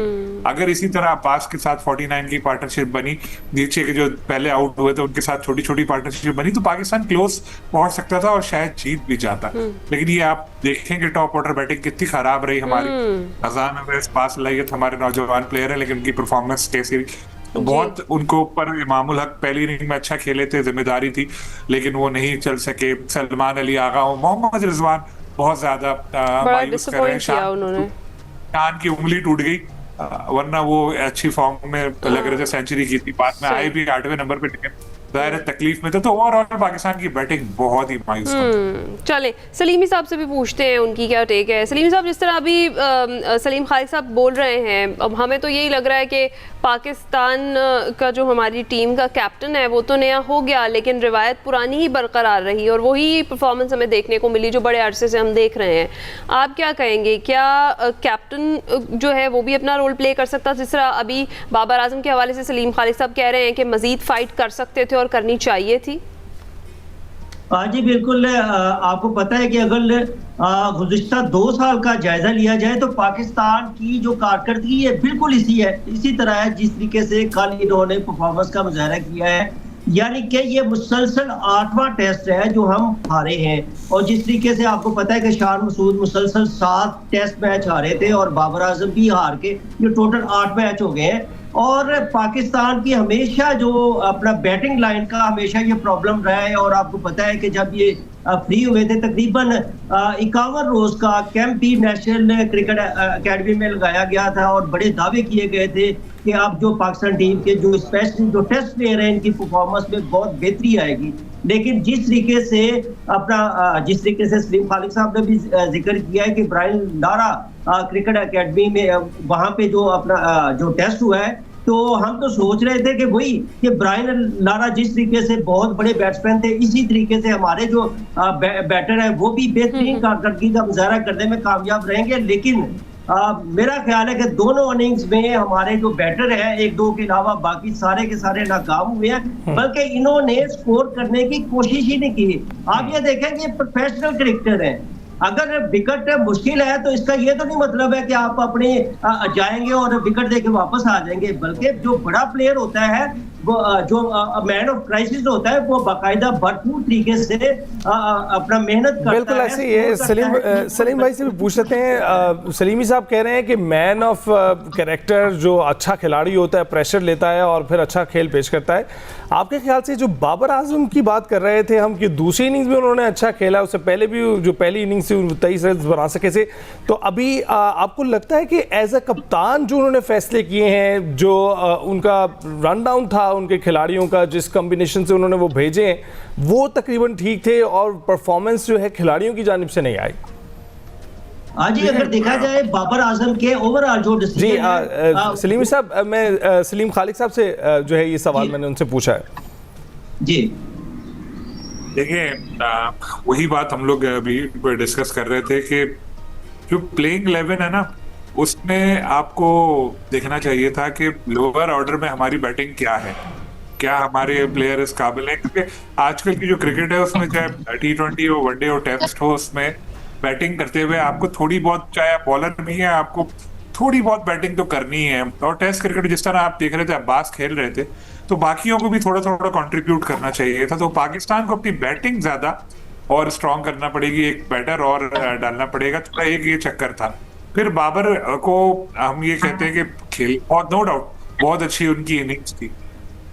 अगर इसी तरह अब्बास के साथ 49 की पार्टनरशिप बनी, नीचे के जो पहले आउट हुए थे उनके साथ छोटी छोटी पार्टनरशिप बनी, तो पाकिस्तान क्लोज पहुंच सकता था और शायद जीत भी जाता। लेकिन ये आप देखेंगे टॉप ऑर्डर बैटिंग कितनी खराब रही हमारी। अजान अवैस पास लाइए हमारे नौजवान प्लेयर है, लेकिन उनकी परफॉर्मेंस कैसी तो बहुत उनको ऊपर इमामुल हक पहली इनिंग में अच्छा खेले थे, जिम्मेदारी थी, लेकिन वो नहीं चल सके। सलमान अली आगा हो, मोहम्मद रिजवान बहुत ज्यादा मायूस कर रहे हैं, शान की उंगली टूट गई, वरना वो अच्छी फॉर्म में लग रहे थे, सेंचुरी की थी, बाद में आए भी 8वें नंबर पे, लेकिन ज़ाहिर तकलीफ में थे। तो ओवरऑल पाकिस्तान की बैटिंग बहुत ही मायूस है। चले सलीमी साहब से भी पूछते हैं उनकी क्या टेक है। सलीमी साहब, जिस तरह अभी सलीम खालिद साहब बोल रहे हैं, अब हमें तो यही लग रहा है कि पाकिस्तान का जो हमारी टीम का कैप्टन है वो तो नया हो गया, लेकिन रिवायत पुरानी ही बरकरार रही और वही परफॉर्मेंस हमें देखने को मिली जो बड़े अरसे से हम देख रहे हैं। आप क्या कहेंगे, क्या कैप्टन जो है वो भी अपना रोल प्ले कर सकता, जिस तरह अभी बाबर आजम के हवाले से सलीम खालिद साहब कह रहे हैं कि मजीद फाइट कर सकते थे और करनी चाहिए थी? हाँ जी बिल्कुल। आपको पता है कि अगर गुज़िश्ता 2 साल का जायजा लिया जाए तो पाकिस्तान की जो कारकर्दगी है बिल्कुल इसी तरह है जिस तरीके से कल इन्होंने परफॉर्मेंस का मुजाहरा किया है। यानी कि ये मुसलसल 8वां टेस्ट है जो हम हारे हैं, और जिस तरीके से आपको पता है कि शान मसूद मुसलसल 7 टेस्ट मैच हारे थे और बाबर आजम भी हार के ये टोटल 8 मैच हो गए हैं। और पाकिस्तान की हमेशा जो अपना बैटिंग लाइन का हमेशा ये प्रॉब्लम रहा है, और आपको पता है कि जब ये फ्री हुए थे तकरीबन 51 रोज का कैंप भी नेशनल क्रिकेट एकेडमी में लगाया गया था, और बड़े दावे किए गए थे कि अब जो पाकिस्तान टीम के जो स्पेशली जो टेस्ट प्लेयर हैं इनकी परफॉर्मेंस में बहुत बेहतरी आएगी। लेकिन जिस तरीके से सलीम खालिद साहब ने भी जिक्र किया है कि ब्रायन लारा क्रिकेट एकेडमी में वहाँ पे जो अपना जो टेस्ट हुआ है, तो हम तो सोच रहे थे कि वही कि ब्रायन लारा जिस तरीके से बहुत बड़े बैट्समैन थे, इसी तरीके से हमारे जो बैटर है वो भी बेहतरीन कारकर्दगी का मुजाहरा करने में कामयाब रहेंगे। लेकिन मेरा ख्याल है कि दोनों इनिंग्स में हमारे जो बैटर है 1-2 के अलावा बाकी सारे के सारे नाकाम हुए हैं, बल्कि इन्होंने स्कोर करने की कोशिश ही नहीं की। आप ये देखें कि प्रोफेशनल क्रिकेटर है, अगर विकेट मुश्किल है तो इसका ये तो नहीं मतलब है कि आप अपने जाएंगे और विकेट देके वापस आ जाएंगे, बल्कि जो बड़ा प्लेयर होता है वो जो मैन ऑफ क्राइसिस होता है वो बाकायदा भरपूर तरीके से अपना मेहनत करता है। बिल्कुल ऐसे ही है। सलीम भाई से भी पूछ लेते हैं, सलीमी साहब कह रहे हैं कि मैन ऑफ कैरेक्टर जो अच्छा खिलाड़ी होता है, प्रेशर लेता है और फिर अच्छा खेल पेश करता है। आपके ख्याल से जो बाबर आजम की बात कर रहे थे हम कि दूसरी इनिंग्स में उन्होंने अच्छा खेला, उससे पहले भी जो पहली इनिंग्स थी 23 रन बना सके थे, तो अभी आपको लगता है कि एज अ कप्तान जो उन्होंने फैसले किए हैं, जो उनका रन डाउन था उनके खिलाड़ियों का, जिस कॉम्बिनेशन से उन्होंने वो भेजे हैं, वो तकरीबन ठीक थे और परफॉर्मेंस जो है खिलाड़ियों की जानिब से नहीं आई? आज अगर देखा जाए बाबर आजम के ओवरऑल जो जी सलीम साहब, मैं सलीम खालिद साहब से जो है ये सवाल मैंने उनसे पूछा है। जी देखिए, वही बात हम लोग अभी डिस्कस कर रहे थे कि जो प्लेइंग 11 है ना, उसमें आपको देखना चाहिए था कि लोअर ऑर्डर में हमारी बैटिंग क्या है, क्या हमारे प्लेयर इस काबिल है, क्योंकि आजकल की जो क्रिकेट है उसमें चाहे T20 हो, वनडे हो, टेस्ट हो, उसमें बैटिंग करते हुए आपको थोड़ी बहुत, चाहे आप बॉलर भी है, आपको थोड़ी बहुत बैटिंग तो करनी है। और टेस्ट क्रिकेट जिस तरह आप देख रहे थे, अब्बास खेल रहे थे, तो बाकियों को भी थोड़ा थोड़ा कंट्रीब्यूट करना चाहिए था। तो पाकिस्तान को अपनी बैटिंग ज्यादा और स्ट्रॉन्ग करना पड़ेगी, एक बैटर और डालना पड़ेगा, थोड़ा एक ये चक्कर था। फिर बाबर को हम ये कहते हैं कि खेल, और नो डाउट बहुत अच्छी उनकी इनिंग्स थी,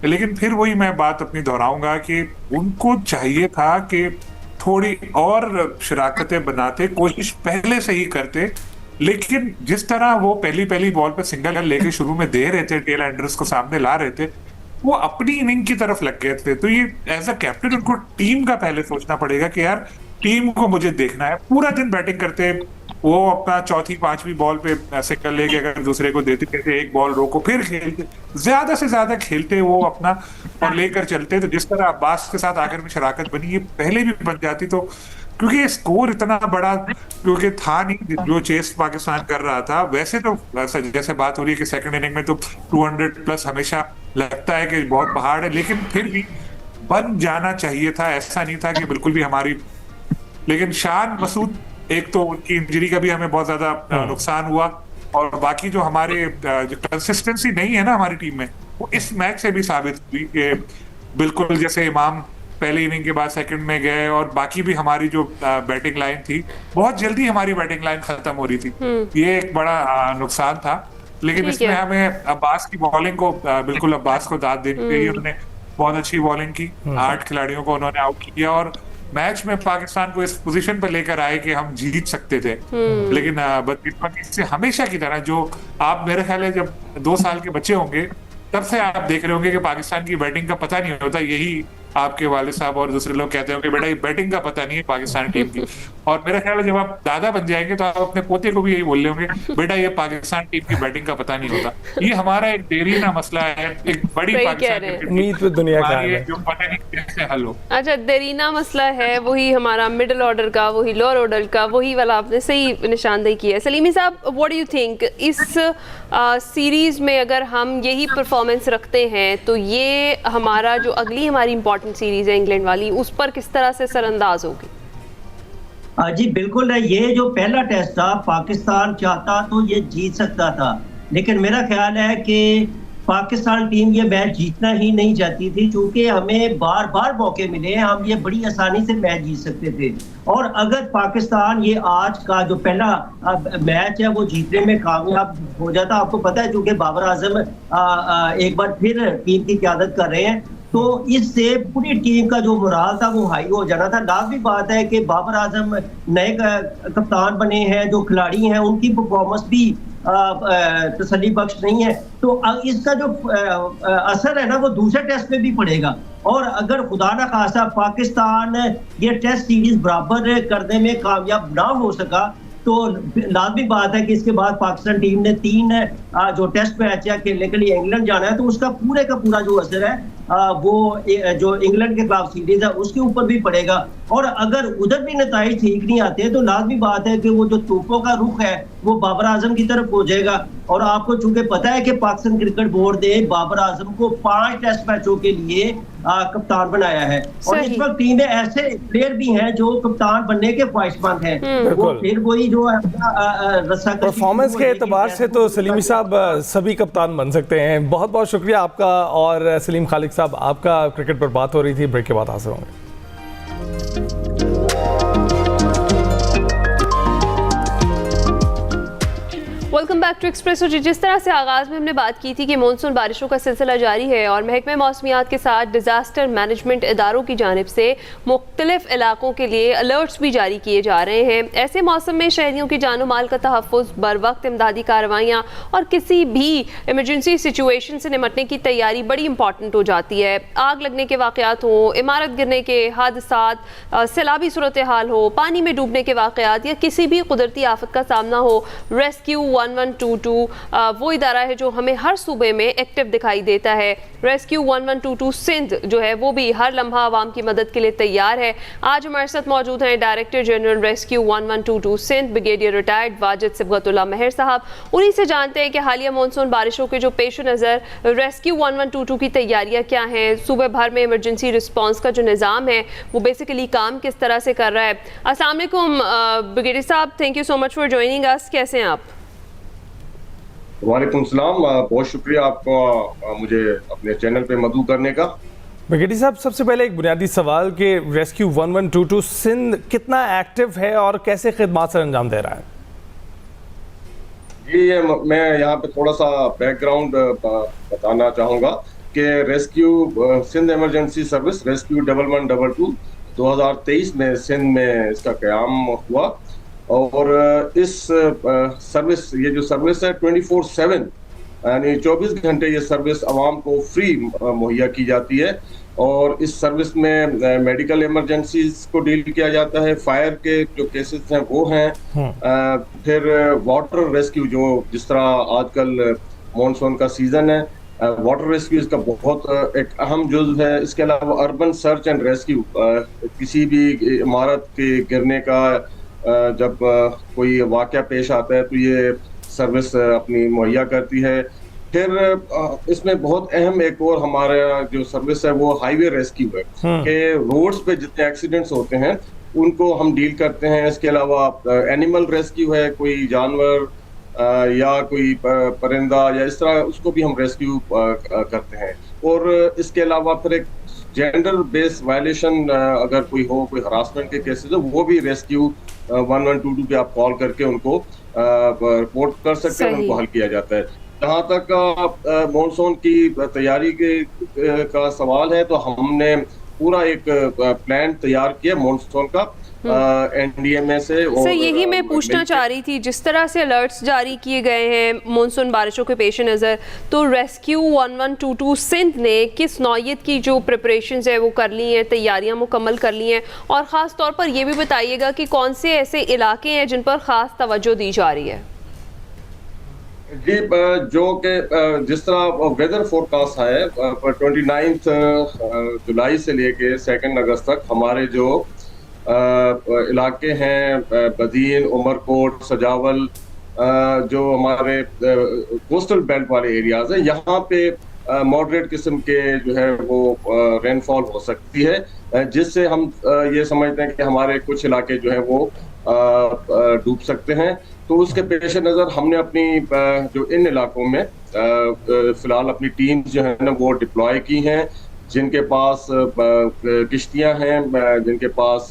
लेकिन फिर वही मैं बात अपनी दोहराऊंगा कि उनको चाहिए था कि थोड़ी और शराकतें बनाते, कोशिश पहले से ही करते। लेकिन जिस तरह वो पहली बॉल पे सिंगल लेके शुरू में दे रहे थे, टेल एंडर्स को सामने ला रहे थे, वो अपनी इनिंग की तरफ लग गए थे। तो ये एज अ कैप्टन उनको टीम का पहले सोचना पड़ेगा कि यार टीम को मुझे देखना है। पूरा दिन बैटिंग करते, वो अपना चौथी पांचवी बॉल पे सिंगल लेके अगर दूसरे को देते, कहते एक बॉल रोको, फिर खेलते, ज्यादा से ज्यादा खेलते वो अपना और लेकर चलते। तो जिस तरह अब्बास के साथ आखिर में शराकत बनी, ये पहले भी बन जाती, तो क्योंकि स्कोर इतना बड़ा क्योंकि था नहीं जो चेस पाकिस्तान कर रहा था। वैसे तो जैसे बात हो रही है कि सेकंड इनिंग में तो 200 प्लस हमेशा लगता है कि बहुत पहाड़ है, लेकिन फिर भी बन जाना चाहिए था, ऐसा नहीं था कि बिल्कुल भी हमारी। लेकिन शान मसूद, एक तो उनकी इंजरी का भी हमें बहुत ज्यादा नुकसान हुआ, और बाकी जो हमारे जो कंसिस्टेंसी नहीं है ना हमारी टीम में, वो इस मैच से भी साबित हुई कि बिल्कुल जैसे इमाम पहले इनिंग के बाद सेकंड में गए, और बाकी भी हमारी जो बैटिंग लाइन थी, बहुत जल्दी हमारी बैटिंग लाइन खत्म हो रही थी। ये एक बड़ा नुकसान था। लेकिन इसमें हमें अब्बास की बॉलिंग को बिल्कुल अब्बास को दाद देनी चाहिए। उन्होंने बहुत अच्छी बॉलिंग की, 8 खिलाड़ियों को उन्होंने आउट किया, और मैच में पाकिस्तान को इस पोजीशन पर लेकर आए कि हम जीत सकते थे। लेकिन बदकिस्मती से हमेशा की तरह, जो आप मेरे ख्याल है जब 2 साल के बच्चे होंगे तब से आप देख रहे होंगे कि पाकिस्तान की बैटिंग का पता नहीं होता। यही आपके वालिद साहब और दूसरे लोग कहते होंगे बेटा ये बैटिंग का पता नहीं है पाकिस्तान टीम की। और मेरा ख्याल है जब आप दादा बन जाएंगे तो आप अपने पोते को भी यही बोल रहे होंगे, बेटा ये पाकिस्तान टीम की बैटिंग का पता नहीं होता। ये हमारा एक देरीना मसला है, एक बड़ी पाकिस्तान उम्मीद पे दुनिया का है जो पता नहीं कैसे हल हो। अच्छा, देरीना मसला है, वही हमारा मिडिल ऑर्डर का, वही लोअर ऑर्डर का, वही वाला आपने सही निशानदेही की है। सलीमी साहब, व्हाट डू यू थिंक, इस सीरीज में अगर हम यही परफॉर्मेंस रखते हैं तो ये हमारा जो अगली हमारी इंपॉर्टेंट सीरीज है इंग्लैंड वाली, उस पर किस तरह से सरअंदाज होगी? जी बिल्कुल है। ये जो पहला टेस्ट था, पाकिस्तान चाहता तो ये जीत सकता था, लेकिन मेरा ख्याल है कि पाकिस्तान टीम ये मैच जीतना ही नहीं चाहती थी, क्योंकि हमें बार बार मौके मिले हैं, हम ये बड़ी आसानी से मैच जीत सकते थे। और अगर पाकिस्तान ये आज का जो पहला मैच है वो जीतने में कामयाब हो जाता, आपको पता है क्योंकि बाबर आजम एक बार फिर टीम की क़यादत कर रहे हैं, तो इससे पूरी टीम का जो मोराल था वो हाई हो जाना था। लाजमी बात है कि बाबर आजम नए कप्तान बने हैं, जो खिलाड़ी हैं उनकी परफॉर्मेंस भी तसल्ली बख्श नहीं है, तो इसका जो असर है ना वो दूसरे टेस्ट में भी पड़ेगा। और अगर खुदा ना खासा पाकिस्तान ये टेस्ट सीरीज बराबर करने में कामयाब ना हो सका, तो लाजमी बात है कि इसके बाद पाकिस्तान टीम ने 3 जो टेस्ट मैच है खेलने के लिए इंग्लैंड जाना है, तो उसका पूरे का पूरा जो असर है वो जो इंग्लैंड के खिलाफ सीरीज है उसके ऊपर भी पड़ेगा। और अगर उधर भी नतीजे ठीक नहीं आते तो लाजमी बात है कि वो जो तोपों का रुख है वो बाबर आजम की तरफ हो जाएगा। और आपको चूंकि पता है कि पाकिस्तान क्रिकेट बोर्ड ने बाबर आजम को 5 टेस्ट मैचों के लिए कप्तान बनाया है, और इस वक्त टीम में ऐसे प्लेयर भी हैं जो कप्तान बनने के ख्वाहिशमंद हैं। वो फिर वही जो परफॉर्मेंस के एतबार से तो सलीमी साहब सभी कप्तान बन सकते हैं। बहुत बहुत शुक्रिया आपका। और सलीम खालिक साहब, आपका क्रिकेट पर बात हो रही थी, ब्रेक के बाद हाजिर होंगे। Welcome back to Expresso. जिस तरह से आगाज़ में हमने बात की थी कि मानसून बारिशों का सिलसिला जारी है और महकमे मौसमियात के साथ डिज़ास्टर मैनेजमेंट इदारों की जानिब से मुख्तलिफ इलाकों के लिए अलर्ट्स भी जारी किए जा रहे हैं। ऐसे मौसम में शहरियों की जानो माल का तहफ़्फ़ुज़, बर वक्त इमदादी कार्रवाइयाँ और किसी भी इमरजेंसी सिचुएशन से निपटने की तैयारी बड़ी इंपॉर्टेंट हो जाती है। आग लगने के वाक़यात हों, इमारत गिरने के हादसात, सैलाबी सूरत हाल हो, पानी में डूबने के वाक़यात या किसी भी कुदरती आफत का सामना हो, रेस्क्यू 1122 वो इदारा है जो हमें हर सूबे में एक्टिव दिखाई देता है। रेस्क्यू 1122 सिंध जो है वो भी हर लम्हा आवाम की मदद के लिए तैयार है। आज हमारे साथ मौजूद हैं director general rescue 1122 Sindh, brigadier retired Wajid Sibghatullah Mahar साहब। उन्हीं से जानते हैं कि हालिया मानसून बारिशों के जो पेश नज़र रेस्क्यू 1122 की तैयारियाँ क्या हैं, सूबे भर में इमरजेंसी रिस्पॉन्स का जो निज़ाम है वो बेसिकली काम किस तरह से कर रहा है। अस्सलाम वालेकुम ब्रिगेडियर साहब, thank you so much for joining us. कैसे हैं आप? वालेकुम सलाम, बहुत शुक्रिया आपका मुझे अपने चैनल पे मदऊ करने का। ब्रिगेडियर साहब, सबसे पहले एक बुनियादी सवाल कि रेस्क्यू 1122 सिंध कितना एक्टिव है और कैसे खिदमत सर अंजाम दे रहा है? जी, मैं यहाँ पे थोड़ा सा बैकग्राउंड बताना चाहूँगा कि rescue Sindh emergency service rescue 1122 2023 में सिंध में इसका क़याम हुआ और इस सर्विस, ये जो सर्विस है 24/7 यानी 24 घंटे ये सर्विस आवाम को फ्री मुहैया की जाती है और इस सर्विस में मेडिकल इमरजेंसीज को डील किया जाता है, फायर के जो केसेस हैं वो हैं, फिर वाटर रेस्क्यू जो जिस तरह आजकल मॉनसून का सीजन है, वाटर रेस्क्यू इसका बहुत एक अहम जुज़ है। इसके अलावा अर्बन सर्च एंड रेस्क्यू, किसी भी इमारत के गिरने का जब कोई वाक़या पेश आता है तो ये सर्विस अपनी मुहैया करती है। फिर इसमें बहुत अहम एक और हमारा जो सर्विस है वो हाईवे रेस्क्यू है कि रोड्स पे जितने एक्सीडेंट्स होते हैं उनको हम डील करते हैं। इसके अलावा एनिमल रेस्क्यू है, कोई जानवर या कोई परिंदा या इस तरह उसको भी हम रेस्क्यू करते हैं। और इसके अलावा फिर एक जेंडर बेस्ड वायलेशन अगर कोई हो, कोई हरासमेंट के केसेस हो, वो भी रेस्क्यू 1122 पे आप कॉल करके उनको रिपोर्ट कर सकते हैं, उनको हल किया जाता है। जहाँ तक मॉनसून की तैयारी का सवाल है तो हमने पूरा एक प्लान तैयार किया मॉनसून का NDMA से। सर, यही मैं पूछना चाह रही थी, जिस तरह से अलर्ट्स जारी किए गए हैं मॉनसून बारिशों के पेश नज़र, तो रेस्क्यू 1122 सिंध ने किस नौयत की जो प्रिपरेशंस है वो कर ली हैं, तैयारियां मुकम्मल कर ली हैं, और ख़ास तौर पर ये भी बताइएगा कि कौन से ऐसे इलाके हैं जिन पर ख़ास तवज्जो दी जा रही है? जी, जो कि जिस तरह वेदर फोरकास्ट है 29 जुलाई से लेके 2 अगस्त तक हमारे जो इलाके हैं बदीन, उमरकोट, सजावल, जो हमारे कोस्टल बेल्ट वाले एरियाज हैं, यहाँ पे मॉडरेट किस्म के जो है वो रेनफॉल हो सकती है, जिससे हम ये समझते हैं कि हमारे कुछ इलाके जो है वो डूब सकते हैं। तो उसके पेश नज़र हमने अपनी जो इन इलाकों में फिलहाल अपनी टीम्स जो है ना वो डिप्लॉय की हैं, जिनके पास किश्तियां हैं, जिनके पास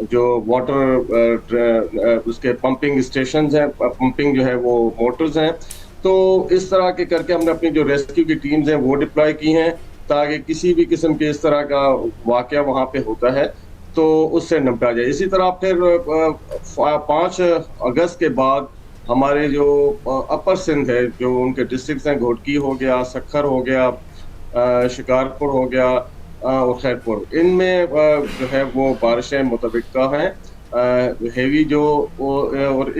जो वाटर उसके पंपिंग स्टेशंस हैं, पंपिंग जो है वो मोटर्स हैं। तो इस तरह के करके हमने अपनी जो रेस्क्यू की टीम्स हैं वो डिप्लॉय की हैं ताकि किसी भी किस्म के इस तरह का वाकया वहाँ पे होता है तो उससे निपटा जाए। इसी तरह फिर 5 अगस्त के बाद हमारे जो अपर सिंध है, जो उनके डिस्ट्रिक्ट हैं, घोटकी हो गया, सखर हो गया, शिकारपुर हो गया और खैरपुर, इनमें जो है वो बारिशें मुतविक्का हैं हेवी जो, और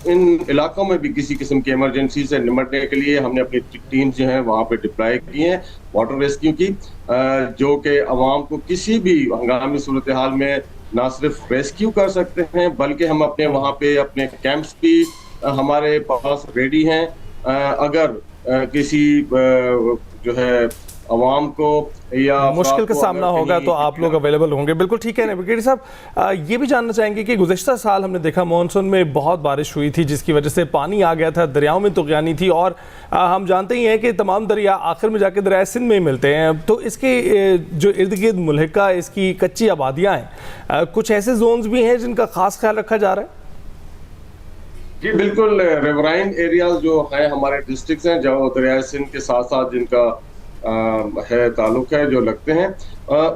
इन इलाकों में भी किसी किस्म की इमरजेंसी से निपटने के लिए हमने अपनी टीम्स जो हैं वहाँ पे डिप्लॉय की हैं वाटर रेस्क्यू की, जो कि आवाम को किसी भी हंगामी सूरत हाल में ना सिर्फ रेस्क्यू कर सकते हैं बल्कि हम अपने वहाँ पे अपने कैंप्स भी हमारे पास रेडी हैं। अगर किसी जो है आवाम को या मुश्किल का सामना होगा तो आप लोग अवेलेबल होंगे। बिल्कुल ठीक है ना ब्रिगेडियर साहब, ये भी जानना चाहेंगे कि गुज़श्ता साल हमने देखा मानसून में बहुत बारिश हुई थी जिसकी वजह से पानी आ गया था, दरियाओं में तुग़यानी थी, और हम जानते ही हैं कि तमाम दरिया आखिर में जाके दरिया सिंध में मिलते हैं। तो इसके जो इर्द गिर्द मुल्हिका इसकी कच्ची आबादियाँ हैं, कुछ ऐसे जोन्स भी हैं जिनका ख़ास ख्याल रखा जा रहा है? जी बिल्कुल, रिवराइन एरियाज जो है हमारे डिस्ट्रिक्ट हैं जो दरिया सिंध के साथ साथ जिनका है ताल्लुक है, जो लगते हैं,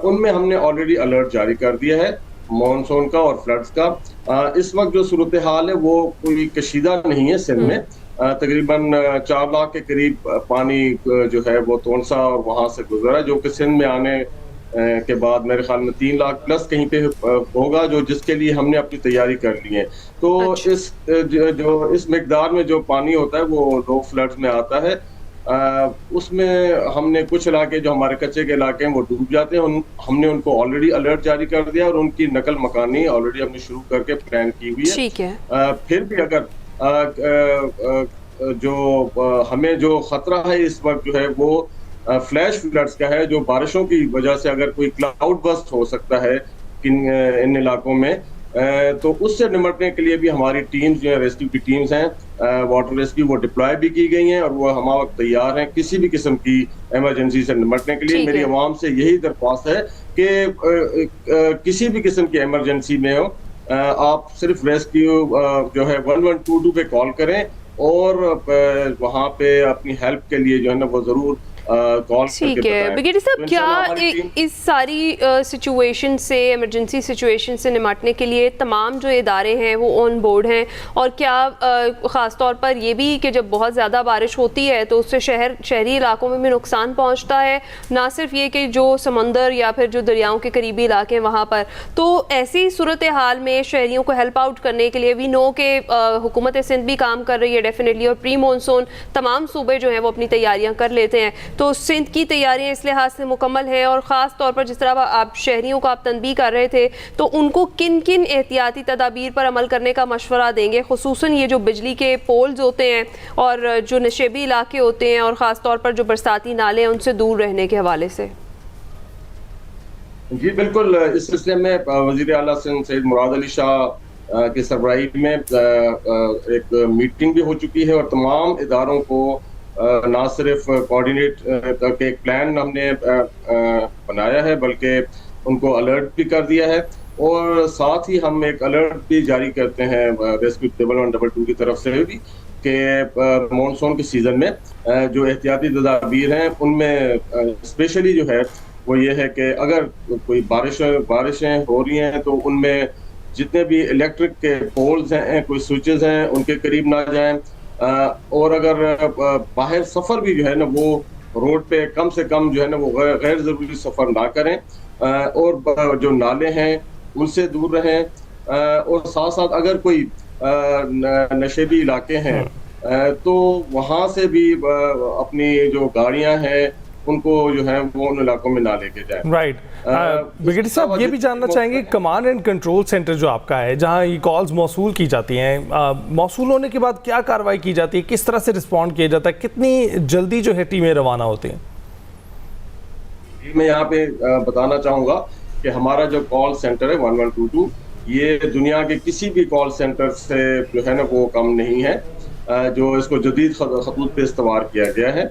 उनमें हमने ऑलरेडी अलर्ट जारी कर दिया है मॉनसून का और फ्लड्स का। इस वक्त जो सूरत हाल है वो कोई कशीदा नहीं है सिंध में। तकरीबन 4 लाख के करीब पानी जो है वो तोनसा और वहाँ से गुजरा, जो कि सिंध में आने के बाद मेरे ख्याल में 3 लाख प्लस कहीं पे होगा, जो जिसके लिए हमने अपनी तैयारी कर ली है। तो इस मिकदार में जो पानी होता है वो लो फ्लड्स में आता है। उसमें हमने कुछ इलाके जो हमारे कच्चे के इलाके हैं वो डूब जाते हैं, हमने उनको ऑलरेडी अलर्ट जारी कर दिया और उनकी नकल मकानी ऑलरेडी हमने शुरू करके प्लान की हुई है। ठीक है। फिर भी अगर जो हमें जो खतरा है इस वक्त जो है वो फ्लैश फ्लड्स का है, जो बारिशों की वजह से अगर कोई क्लाउड बस्ट हो सकता है इन इलाकों में, तो उससे निपटने के लिए भी हमारी टीम्स जो है रेस्क्यू की टीम्स हैं वाटर रेस्क्यू वो डिप्लॉय भी की गई हैं और वो हम वक्त तैयार हैं किसी भी किस्म की इमरजेंसी से निपटने के लिए। मेरी आवाम से यही दरख्वास्त है कि किसी भी किस्म की इमरजेंसी में हो आप सिर्फ रेस्क्यू जो है 1122 पे कॉल करें और वहाँ पे अपनी हेल्प के लिए जो है ना वो जरूर कॉल करके ठीक है। ब्रिगेडियर साहब, क्या इस सारी सिचुएशन से, इमरजेंसी सिचुएशन से निपटने के लिए तमाम जो इदारे हैं वो ऑन बोर्ड हैं, और क्या ख़ास तौर पर ये भी कि जब बहुत ज़्यादा बारिश होती है तो उससे शहरी इलाकों में भी नुकसान पहुंचता है, ना सिर्फ ये कि जो समंदर या फिर जो दरियाओं के करीबी इलाके हैं वहाँ पर, तो ऐसी सूरत हाल में शहरियों को हेल्प आउट करने के लिए वी नो के हुकूमत सिंध भी काम कर रही है डेफिनेटली, और प्री मानसून तमाम सूबे जो हैं वो अपनी तैयारियाँ कर लेते हैं, तो सिंध की तैयारियां इस लिहाज से मुकम्मल हैं, और ख़ास तौर पर जिस तरह आप शहरियों को आप तनबीह कर रहे थे, तो उनको किन किन एहतियाती तदाबीर पर अमल करने का मशवरा देंगे, खुसूसन ये जो बिजली के पोल्स होते हैं और जो नशेबी इलाके होते हैं और ख़ास तौर पर जो बरसाती नाले हैं उनसे दूर रहने के हवाले से? जी बिल्कुल, इस सिलसिले में वज़ीर आला सिंध सैयद मुराद अली शाह की सरबराही में एक मीटिंग भी हो चुकी है और तमाम इदारों को ना सिर्फ कोऑर्डिनेट करके एक प्लान हमने बनाया है बल्कि उनको अलर्ट भी कर दिया है, और साथ ही हम एक अलर्ट भी जारी करते हैं रेस्क्यू 1122 की तरफ से भी कि मानसून के सीज़न में जो एहतियाती तदाबीर हैं उनमें स्पेशली जो है वो ये है कि अगर कोई बारिशें हो रही हैं तो उनमें जितने भी इलेक्ट्रिक के पोल्स हैं, कोई स्विचेस हैं, उनके करीब ना जाएं, और अगर बाहर सफ़र भी जो है ना वो रोड पे कम से कम जो है ना वो गैर ज़रूरी सफ़र ना करें, और जो नाले हैं उनसे दूर रहें, और साथ साथ अगर कोई नशेबी इलाके हैं तो वहाँ से भी अपनी जो गाड़ियाँ हैं उनको जो है वो उन इलाकों में ना लेके जाए। राइट। ब्रिगेडियर साहब, ये भी जानना चाहेंगे कमांड एंड कंट्रोल सेंटर जो आपका है जहां ये कॉल्स मौसूल की जाती हैं, मौसूल होने के बाद क्या कार्रवाई की जाती है, किस तरह से रिस्पॉन्ड किया जाता है, कितनी जल्दी जो है टीमें रवाना होती हैं? मैं यहाँ पे बताना चाहूँगा कि हमारा जो कॉल सेंटर है 1122 ये दुनिया के किसी भी कॉल सेंटर से जो है ना वो कम नहीं है, जो इसको जदीद खतूत पे इस्तेमाल किया गया है।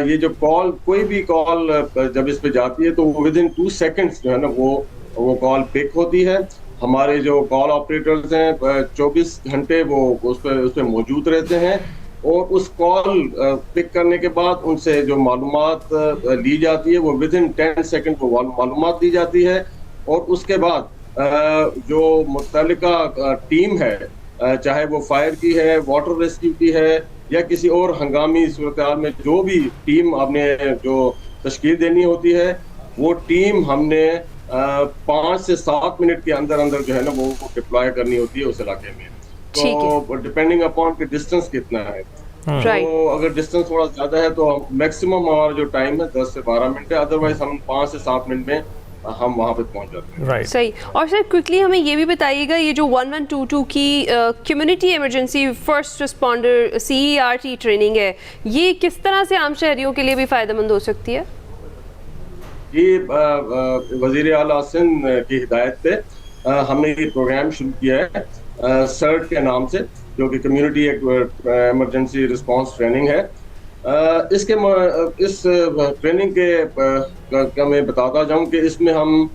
ये जो कॉल, कोई भी कॉल जब इस पे जाती है तो विद इन 2 सेकेंड्स जो है ना वो कॉल पिक होती है। हमारे जो कॉल ऑपरेटर्स हैं 24 घंटे वो उस पर मौजूद रहते हैं, और उस कॉल पिक करने के बाद उनसे जो मालूमात ली जाती है वो विद इन 10 सेकेंड वो मालूमात दी जाती है, और उसके बाद जो मुतल्लिका टीम है, चाहे वो फायर की है, वाटर रेस्क्यू की है या किसी और हंगामी सूरत में जो भी टीम आपने जो तश्कील देनी होती है, वो टीम हमने 5 से 7 मिनट के अंदर अंदर जो है ना वो डिप्लॉय करनी होती है उस इलाके में। तो डिपेंडिंग अपॉन कि डिस्टेंस कितना है, तो अगर डिस्टेंस थोड़ा ज्यादा है तो मैक्सिमम हमारा जो टाइम है 10 से 12 मिनट है, अदरवाइज हम 5 से 7 मिनट में हम वहाँ पे पहुँच जाते हैं। सही। और सर क्विकली हमें ये भी बताइएगा, ये जो 1122 की community emergency first responder CERT training है, ये किस तरह से आम शहरियों के लिए भी फ़ायदेमंद हो सकती है? ये वज़ीर आला सिंध की हिदायत पे हमने ये प्रोग्राम शुरू किया है सर्ट के नाम से, जो कि कम्युनिटी इमरजेंसी रिस्पांस ट्रेनिंग है। इस ट्रेनिंग के मैं बताता जाऊं कि इसमें हम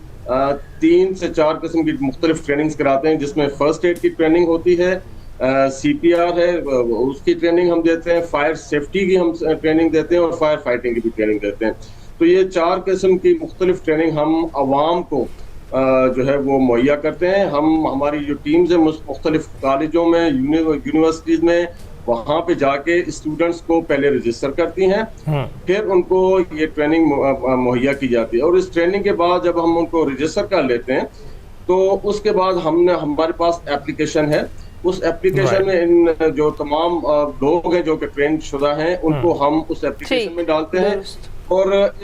3 से 4 किस्म की मुख्तलिफ ट्रेनिंग्स कराते हैं, जिसमें फर्स्ट एड की ट्रेनिंग होती है, CPR है उसकी ट्रेनिंग हम देते हैं, फायर सेफ्टी की हम ट्रेनिंग देते हैं, और फायर फाइटिंग की भी ट्रेनिंग देते हैं। तो ये 4 किस्म की मुख्तलिफ ट्रेनिंग हम आवाम को जो है वो मुहैया करते हैं। हमारी जो टीम्स है मुख्तलिफ कॉलेजों में, यूनिवर्सिटीज़ में, वहाँ पे जाके स्टूडेंट्स को पहले रजिस्टर करती हैं, फिर उनको ये ट्रेनिंग मुहैया की जाती है, और इस ट्रेनिंग के बाद जब हम उनको रजिस्टर कर लेते हैं तो उसके बाद हमारे पास एप्लीकेशन है। उस एप्लीकेशन में इन जो तमाम लोग हैं जो कि ट्रेन शुदा हैं उनको हम उस एप्लीकेशन में डालते हैं, और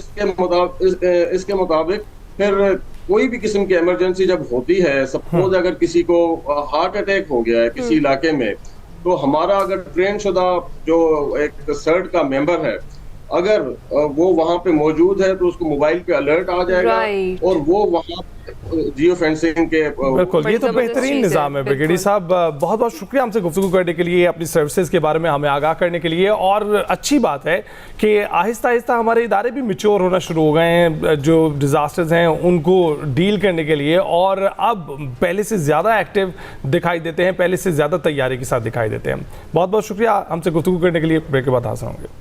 इसके मुताबिक फिर कोई भी किस्म की इमरजेंसी जब होती है, सपोज अगर किसी को हार्ट अटैक हो गया है किसी इलाके में, तो हमारा अगर ट्रेन शुदा जो एक सर्ट का मेंबर है, अगर वो वहाँ पे मौजूद है तो उसको मोबाइल पे अलर्ट आ जाएगा, और वो जियो फेंसिंग के बिल्कुल, ये तो बेहतरीन निज़ाम है। ब्रिगेडियर साहब, बहुत बहुत शुक्रिया हमसे गुफ्तगू करने के लिए, अपनी सर्विसेज के बारे में हमें आगाह करने के लिए। और अच्छी बात है कि आहिस्ता आहिस्ता हमारे इदारे भी मैच्योर होना शुरू हो गए हैं जो डिज़ास्टर्स हैं उनको डील करने के लिए, और अब पहले से ज़्यादा एक्टिव दिखाई देते हैं, पहले से ज़्यादा तैयारी के साथ दिखाई देते हैं। बहुत बहुत शुक्रिया हमसे गुफ्तगू करने के लिए। ब्रेक के बाद हाजिर होंगे।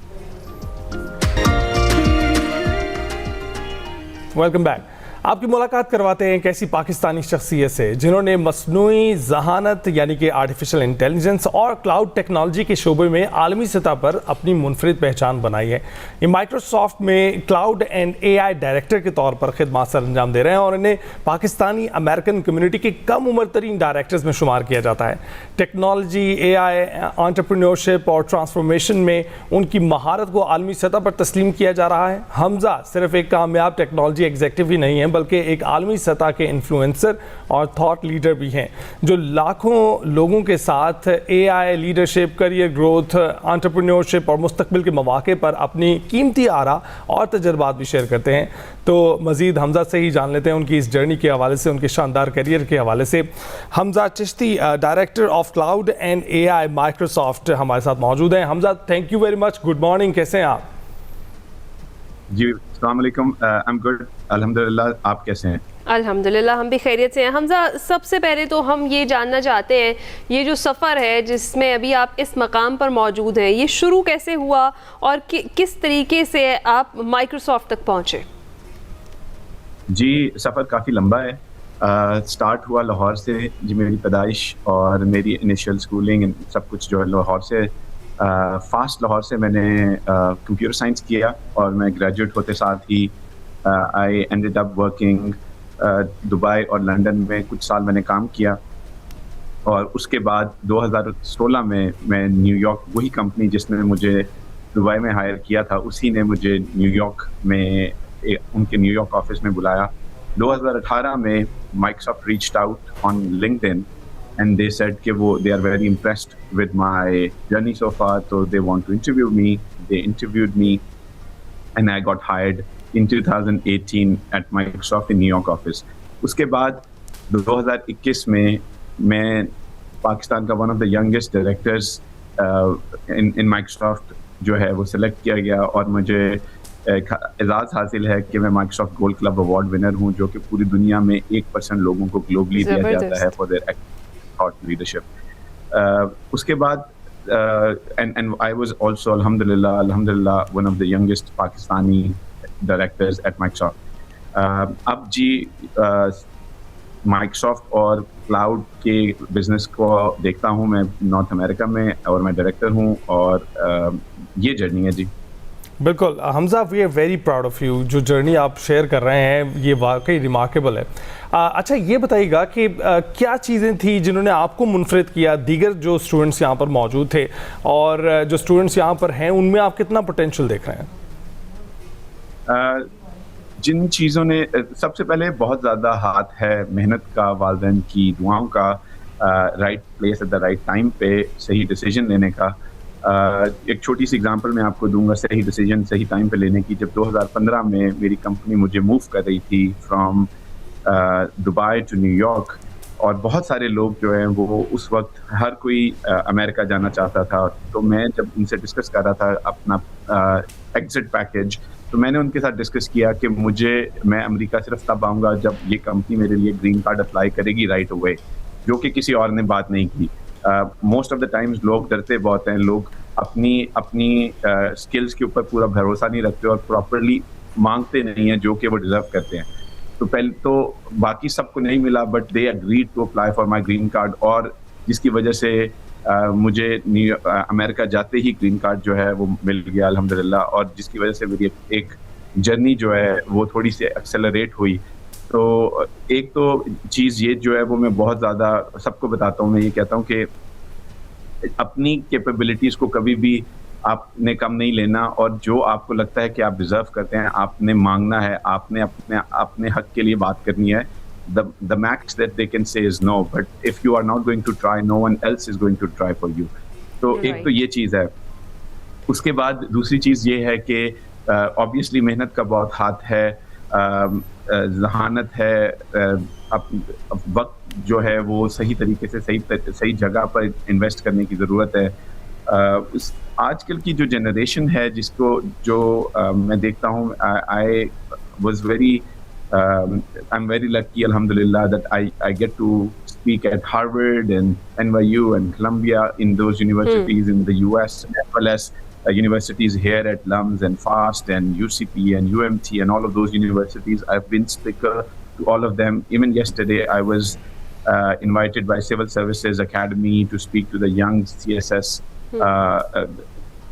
Welcome back. आपकी मुलाकात करवाते हैं एक ऐसी पाकिस्तानी शख्सियत से जिन्होंने मसनूई ज़हानत यानी कि आर्टिफिशियल इंटेलिजेंस और क्लाउड टेक्नोलॉजी के शोबे में आलमी सतह पर अपनी मुनफरिद पहचान बनाई है। ये माइक्रोसॉफ्ट में क्लाउड एंड AI डायरेक्टर के तौर पर खिदमत सर अंजाम दे रहे हैं और इन्हें पाकिस्तानी अमेरिकन कम्युनिटी के कम उम्र तरीन डायरेक्टर्स में शुमार किया जाता है। टेक्नोलॉजी, AI, एंटरप्रेन्योरशिप और ट्रांसफॉर्मेशन में उनकी महारत को आलमी सतह पर तस्लीम किया जा रहा है। हमजा सिर्फ एक कामयाब टेक्नोलॉजी एग्जीक्यूटिव ही नहीं है बल्कि एक आलमी सतह के इन्फ्लुएंसर और थॉट लीडर भी हैं जो लाखों लोगों के साथ AI, leadership, career growth, entrepreneurship और मुस्तकबिल के मौके पर अपनी कीमती आरा और तजर्बात भी शेयर करते हैं। तो मज़ीद हमजा से ही जान लेते हैं उनकी इस जर्नी के हवाले से, उनके शानदार करियर के हवाले से। Hamza Chishti, director of cloud and AI Microsoft, हमारे साथ मौजूद हैं। Hamza, thank you very much, good morning, कैसे हैं आप? जी अस्सलाम वालेकुम, आई एम गुड अल्हम्दुलिल्लाह, आप कैसे हैं? अल्हम्दुलिल्लाह, हम भी खैरियत से हैं। हमजा, सबसे पहले तो हम ये जानना चाहते हैं ये जो सफ़र है जिसमें अभी आप इस मकाम पर मौजूद हैं, ये शुरू कैसे हुआ और किस तरीके से आप माइक्रोसॉफ्ट तक पहुँचे? जी, सफ़र काफ़ी लंबा है। स्टार्ट हुआ लाहौर से, जी मेरी पैदाइश और मेरी इनिशियल स्कूलिंग सब कुछ जो है लाहौर से। फास्ट लाहौर से मैंने कंप्यूटर साइंस किया और मैं ग्रेजुएट होते साथ ही I ended up working Dubai और लंदन में कुछ साल मैंने काम किया। और उसके बाद 2016 में मैं न्यूयॉर्क, वही कंपनी जिसने मुझे दुबई में हायर किया था, उसी ने मुझे न्यूयॉर्क में उनके न्यूयॉर्क ऑफिस में बुलाया। 2018 में Microsoft reached out on LinkedIn and they said कि वो they are very impressed with my journey so far, so they want to interview me. They interviewed me and I got hired in 2018 at Microsoft in New York office. उसके बाद 2021 में मैं पाकिस्तान का one of the youngest directors in Microsoft जो है वो select किया गया और मुझे एजाज़ हासिल है कि मैं Microsoft gold club award winner हूँ, जो कि पूरी दुनिया में 1% लोगों को ग्लोबली दिया जाता है फॉर देयर thought leadership. उसके बाद and I was also alhamdulillah one of the youngest Pakistani directors at Microsoft. अब जी Microsoft और क्लाउड के बिजनेस को देखता हूँ मैं नॉर्थ अमेरिका में और मैं डायरेक्टर हूँ और ये जर्नी है जी। बिल्कुल Hamza, we are very proud of you. जो जर्नी आप शेयर कर रहे हैं ये वाकई रिमार्केबल है। अच्छा, ये बताइएगा कि क्या चीज़ें थी जिन्होंने आपको मुनफरिद किया दीगर जो स्टूडेंट्स यहाँ पर मौजूद थे, और जो स्टूडेंट्स यहाँ पर हैं उनमें आप कितना पोटेंशियल देख रहे हैं? जिन चीज़ों ने सबसे पहले बहुत ज़्यादा हाथ है मेहनत का, वालिदैन की दुआओं का, right place at the right time पे सही डिसीजन लेने का। एक छोटी सी एग्जांपल मैं आपको दूंगा सही डिसीजन सही टाइम पे लेने की। जब 2015 में मेरी कंपनी मुझे मूव कर रही थी फ्रॉम दुबई टू न्यूयॉर्क, और बहुत सारे लोग जो हैं वो उस वक्त हर कोई अमेरिका जाना चाहता था, तो मैं जब उनसे डिस्कस कर रहा था अपना एग्जिट पैकेज, तो मैंने उनके साथ डिस्कस किया कि मैं अमेरिका सिर्फ तब आऊँगा जब ये कंपनी मेरे लिए ग्रीन कार्ड अप्लाई करेगी राइट अवे, जो कि किसी और ने बात नहीं की। मोस्ट ऑफ द टाइम्स लोग डरते बहुत हैं, लोग अपनी स्किल्स के ऊपर पूरा भरोसा नहीं रखते और प्रॉपरली मांगते नहीं हैं जो कि वो डिजर्व करते हैं। तो पहले तो बाकी सबको नहीं मिला, but they agreed to apply for my green card, और जिसकी वजह से मुझे अमेरिका जाते ही ग्रीन कार्ड जो है वो मिल गया अल्हम्दुलिल्लाह, और जिसकी वजह से मेरी एक जर्नी जो है वो थोड़ी सी एक्सेलरेट हुई। तो एक तो चीज़ ये जो है वो मैं बहुत ज़्यादा सबको बताता हूँ, मैं ये कहता हूँ कि अपनी कैपेबिलिटीज़ को कभी भी आपने कम नहीं लेना, और जो आपको लगता है कि आप डिज़र्व करते हैं आपने मांगना है, आपने अपने हक के लिए बात करनी है। The max that they can say is no, but if you are not going to try, no one else is going to try for you. तो एक तो ये चीज़ है। उसके बाद दूसरी चीज़ ये है कि ऑब्वियसली मेहनत का बहुत हाथ है, जहानत है, अब वक्त जो है वो सही तरीके से सही जगह पर इन्वेस्ट करने की ज़रूरत है। आजकल की जो जनरेशन है जिसको मैं देखता हूँ, आई I'm very lucky, alhamdulillah, that I get to speak at Harvard and NYU and Columbia, in those universities in the US, as well as universities here at LUMS and FAST and UCP and UMT and all of those universities. I've been speaker to all of them. Even yesterday, I was invited by Civil Services Academy to speak to the young CSS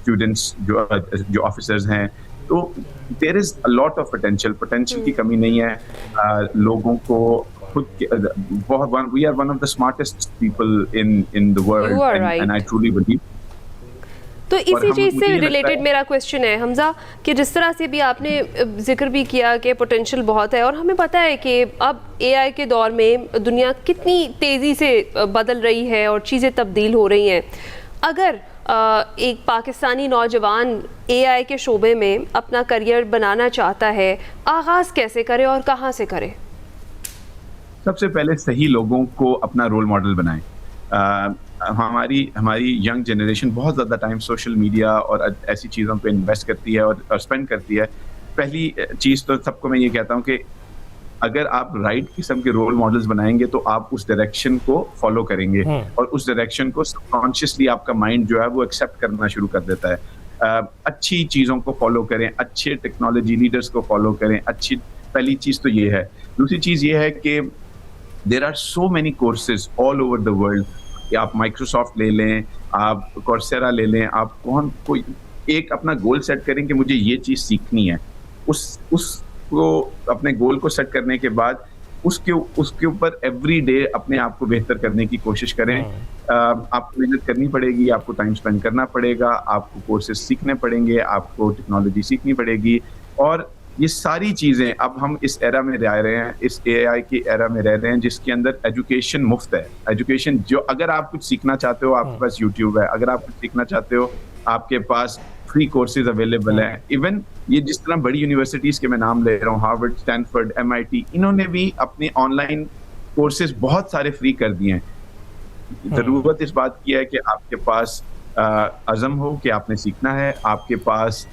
students, जो officers हैं. तो there is a lot of potential की कमी नहीं है. लोगों को खुद we are one of the smartest people in the world, You are right. and I truly believe. तो इसी चीज़ से रिलेटेड मेरा क्वेश्चन है हमजा, कि जिस तरह से भी आपने जिक्र भी किया कि पोटेंशियल बहुत है, और हमें पता है कि अब AI के दौर में दुनिया कितनी तेज़ी से बदल रही है और चीज़ें तब्दील हो रही हैं. अगर एक पाकिस्तानी नौजवान AI के शोबे में अपना करियर बनाना चाहता है, आगाज़ कैसे करे और कहाँ से करे? सबसे पहले सही लोगों को अपना रोल मॉडल बनाएं. हमारी यंग जनरेशन बहुत ज़्यादा टाइम सोशल मीडिया और ऐसी चीज़ों पे इन्वेस्ट करती है और स्पेंड करती है. पहली चीज़ तो सबको मैं ये कहता हूँ कि अगर आप राइट किस्म के रोल मॉडल्स बनाएंगे तो आप उस डायरेक्शन को फॉलो करेंगे, और उस डायरेक्शन को सबकॉन्शियसली आपका माइंड जो है वो एक्सेप्ट करना शुरू कर देता है. अच्छी चीज़ों को फॉलो करें, अच्छे टेक्नोलॉजी लीडर्स को फॉलो करें. पहली चीज़ तो ये है. दूसरी चीज़ ये है कि there are so many courses all over the world. आप माइक्रोसॉफ्ट ले लें, आप कोर्सेरा ले लें, आप कोई एक अपना गोल सेट करें कि मुझे ये चीज़ सीखनी है. उसको अपने गोल को सेट करने के बाद उसके ऊपर एवरी डे अपने आप को बेहतर करने की कोशिश करें. आपको मेहनत करनी पड़ेगी, आपको टाइम स्पेंड करना पड़ेगा, आपको कोर्सेज सीखने पड़ेंगे, आपको टेक्नोलॉजी सीखनी पड़ेगी. और ये सारी चीज़ें अब हम इस एरा में रह रहे हैं, इस AI की एरा में रह रहे हैं जिसके अंदर एजुकेशन मुफ्त है. एजुकेशन जो अगर आप कुछ सीखना चाहते हो आपके पास यूट्यूब है, अगर आप कुछ सीखना चाहते हो आपके पास फ्री कोर्सेज अवेलेबल हैं. इवन ये जिस तरह बड़ी यूनिवर्सिटीज़ के मैं नाम ले रहा हूँ, हार्वर्ड, स्टैनफोर्ड, MIT, इन्होंने भी अपने ऑनलाइन कोर्सेज बहुत सारे फ्री कर दिए हैं. ज़रूरत इस बात की है कि आपके पास अज़म हो कि आपने सीखना है, आपके पास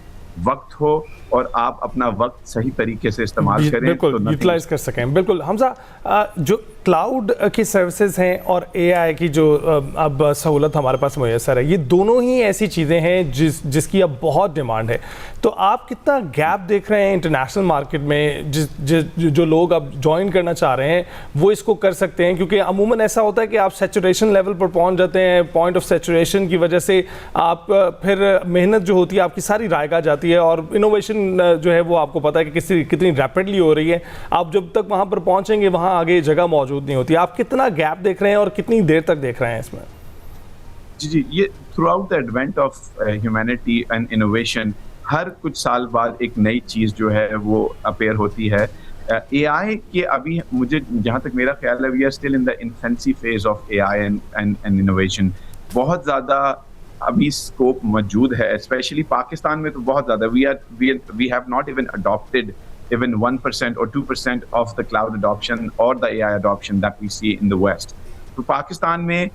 वक्त हो और आप अपना वक्त सही तरीके से इस्तेमाल करें, बिल्कुल यूटिलाइज कर सकें. बिल्कुल हमजा, जो क्लाउड की सर्विसेज हैं और AI की जो अब सहूलत हमारे पास मुयसर है, ये दोनों ही ऐसी चीज़ें हैं जिसकी अब बहुत डिमांड है. तो आप कितना गैप देख रहे हैं इंटरनेशनल मार्केट में? जो लोग अब ज्वाइन करना चाह रहे हैं वो इसको कर सकते हैं, क्योंकि अमूमन ऐसा होता है कि आप सैचुरेशन लेवल पर पहुंच जाते हैं. पॉइंट ऑफ सैचुरेशन की वजह से आप फिर मेहनत जो होती है आपकी सारी रायगा जाती है, और इनोवेशन जो है वो आपको पता है कि कितनी रैपिडली हो रही है. आप जब तक वहाँ पर पहुँचेंगे वहाँ आगे जगह मौजूद नहीं होती. आप कितना गैप देख रहे हैं और कितनी देर तक देख रहे हैं इसमें? जी, ये throughout the advent of humanity and innovation, हर कुछ साल बाद एक नई चीज़ जो है वो अपेयर होती है. AI के अभी मुझे जहाँ तक मेरा ख्याल है, we are still in the infancy phase of AI and innovation. बहुत ज़्यादा अभी स्कोप मौजूद है, स्पेशली पाकिस्तान में तो बहुत ज़्यादा. We have not even adopted even 1% or 2% of the cloud adoption or the AI adoption that we see in the West. तो पाकिस्तान में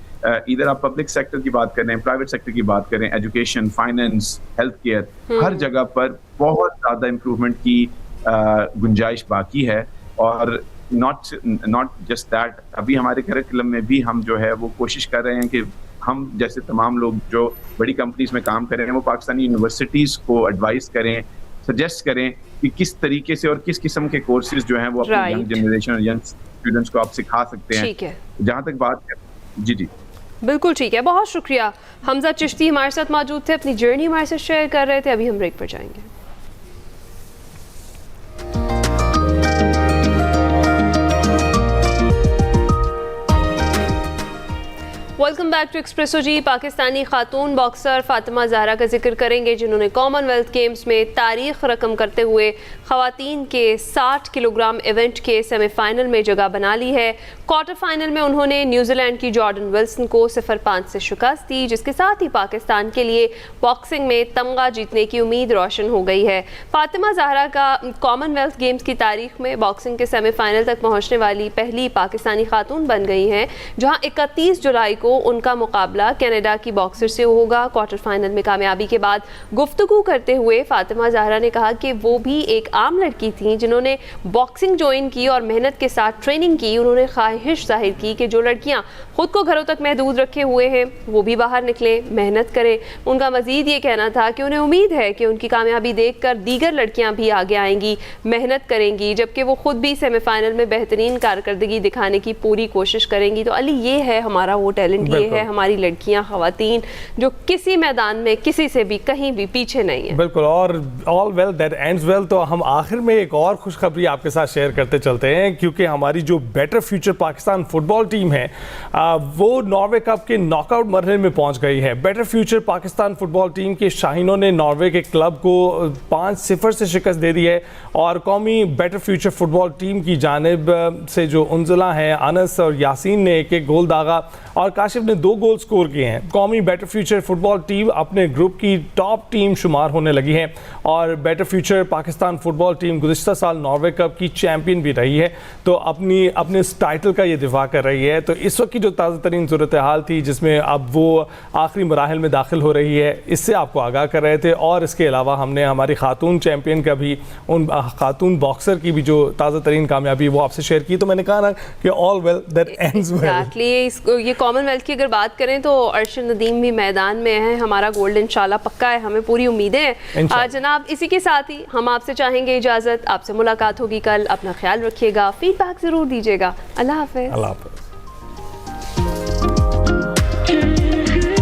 इधर आप पब्लिक सेक्टर की बात करें, प्राइवेट सेक्टर की बात करें, एजुकेशन, फाइनेंस, हेल्थ केयर, हर जगह पर बहुत ज़्यादा इम्प्रूवमेंट की गुंजाइश बाकी है. और नॉट जस्ट दैट, अभी हमारे करिकुलम में भी हम जो है वो कोशिश कर रहे हैं कि हम जैसे तमाम लोग जो बड़ी कंपनीज में काम कर रहे हैं वो पाकिस्तानी यूनिवर्सिटीज़ को एडवाइस करें, सजेस्ट करें कि किस तरीके से और किस किस्म के कोर्सेज जो हैं वो अपनी यंग जनरेशन और यंग स्टूडेंट्स को आप सिखा सकते हैं. ठीक है, जहाँ तक बात है. जी बिल्कुल ठीक है. बहुत शुक्रिया. हमजा चिश्ती हमारे साथ मौजूद थे, अपनी जर्नी हमारे साथ शेयर कर रहे थे. अभी हम ब्रेक पर जाएंगे. Welcome welcome back to Expresso जी। पाकिस्तानी खातून बॉक्सर फातिमा ज़हरा का जिक्र करेंगे जिन्होंने कॉमनवेल्थ गेम्स में तारीख रकम करते हुए ख़वातीन के 60 किलोग्राम इवेंट के सेमीफाइनल में जगह बना ली है। क्वार्टर फाइनल में उन्होंने न्यूजीलैंड की जॉर्डन विल्सन को 0-5 से शिकस्त दी, जिसके साथ ही पाकिस्तान के लिए बॉक्सिंग में तमगा जीतने की उम्मीद रोशन हो गई है। फातिमा ज़हरा का कॉमनवेल्थ गेम्स की तारीख में बॉक्सिंग के सेमीफाइनल तक पहुँचने वाली पहली पाकिस्तानी खातून बन गई हैं, जहाँ 31 जुलाई को उनका मुकाबला कनाडा की बॉक्सर से होगा। क्वार्टर फाइनल में कामयाबी के बाद गुफ्तगू करते हुए फातिमा ज़हरा ने कहा कि वो भी एक आम लड़की थी जिन्होंने बॉक्सिंग ज्वाइन की और मेहनत के साथ ट्रेनिंग की। उन्होंने ख्वाहिश जाहिर की कि जो लड़कियां खुद को घरों तक महदूद रखे हुए हैं वो भी बाहर निकलें, मेहनत करें। उनका मजीद ये कहना था कि उन्हें उम्मीद है कि उनकी कामयाबी देखकर दीगर लड़कियां भी आगे आएंगी, मेहनत करेंगी, जबकि वो खुद भी सेमीफाइनल में बेहतरीन कारकर्दगी दिखाने की पूरी कोशिश करेंगी। तो अली, ये है हमारा वो टैलेंट, ये है हमारी लड़कियां, खवातीन जो किसी मैदान में किसी से भी कहीं भी पीछे नहीं है। बिल्कुल, और all well that ends well. तो हम आखिर में एक और खुशखबरी आपके साथ शेयर करते चलते हैं, क्योंकि हमारी जो better future Pakistan football team है वो नॉर्वे कप के नॉकआउट मरहले में पहुंच गई है। Better future Pakistan football team के शाहीनों ने नॉर्वे के क्लब को 5-0 से शिकस्त दे दी है और कौमी बेटर फ्यूचर फुटबॉल टीम की जानिब से जो उनजला हैं, अनस और यासीन ने एक गोल दागा और काशिफ ने 2 गोल स्कोर किए हैं। कौमी बेटर फ्यूचर फुटबॉल टीम अपने ग्रुप की टॉप टीम शुमार होने लगी है और better future Pakistan football team गुज़िश्ता साल नॉर्वे कप की चैंपियन भी रही है, तो अपने इस टाइटल का ये दिफा कर रही है। तो इस वक्त की जो ताज़ा तरीन सूरत हाल थी जिसमें अब वो आखिरी मराहल में दाखिल हो रही है, इससे आपको आगाह कर रहे थे। और इसके अलावा हमने हमारी खातून चैंपियन का भी, उन खातून बॉक्सर की भी जो ताज़ा तरीन कामयाबी वो आपसे शेयर की। तो मैंने कहा ना कि all well that ends well. ये कॉमनवेल्थ की अगर बात करें तो अर्शद नदीम भी मैदान में है, हमारा गोल्ड इंशाल्लाह पक्का है, हमें पूरी उम्मीदें हैं। जनाब, इसी के साथ ही हम आपसे चाहेंगे इजाज़त, आपसे मुलाकात होगी कल। अपना ख्याल रखिएगा, फीडबैक ज़रूर दीजिएगा। अल्लाह हाफ़िज़।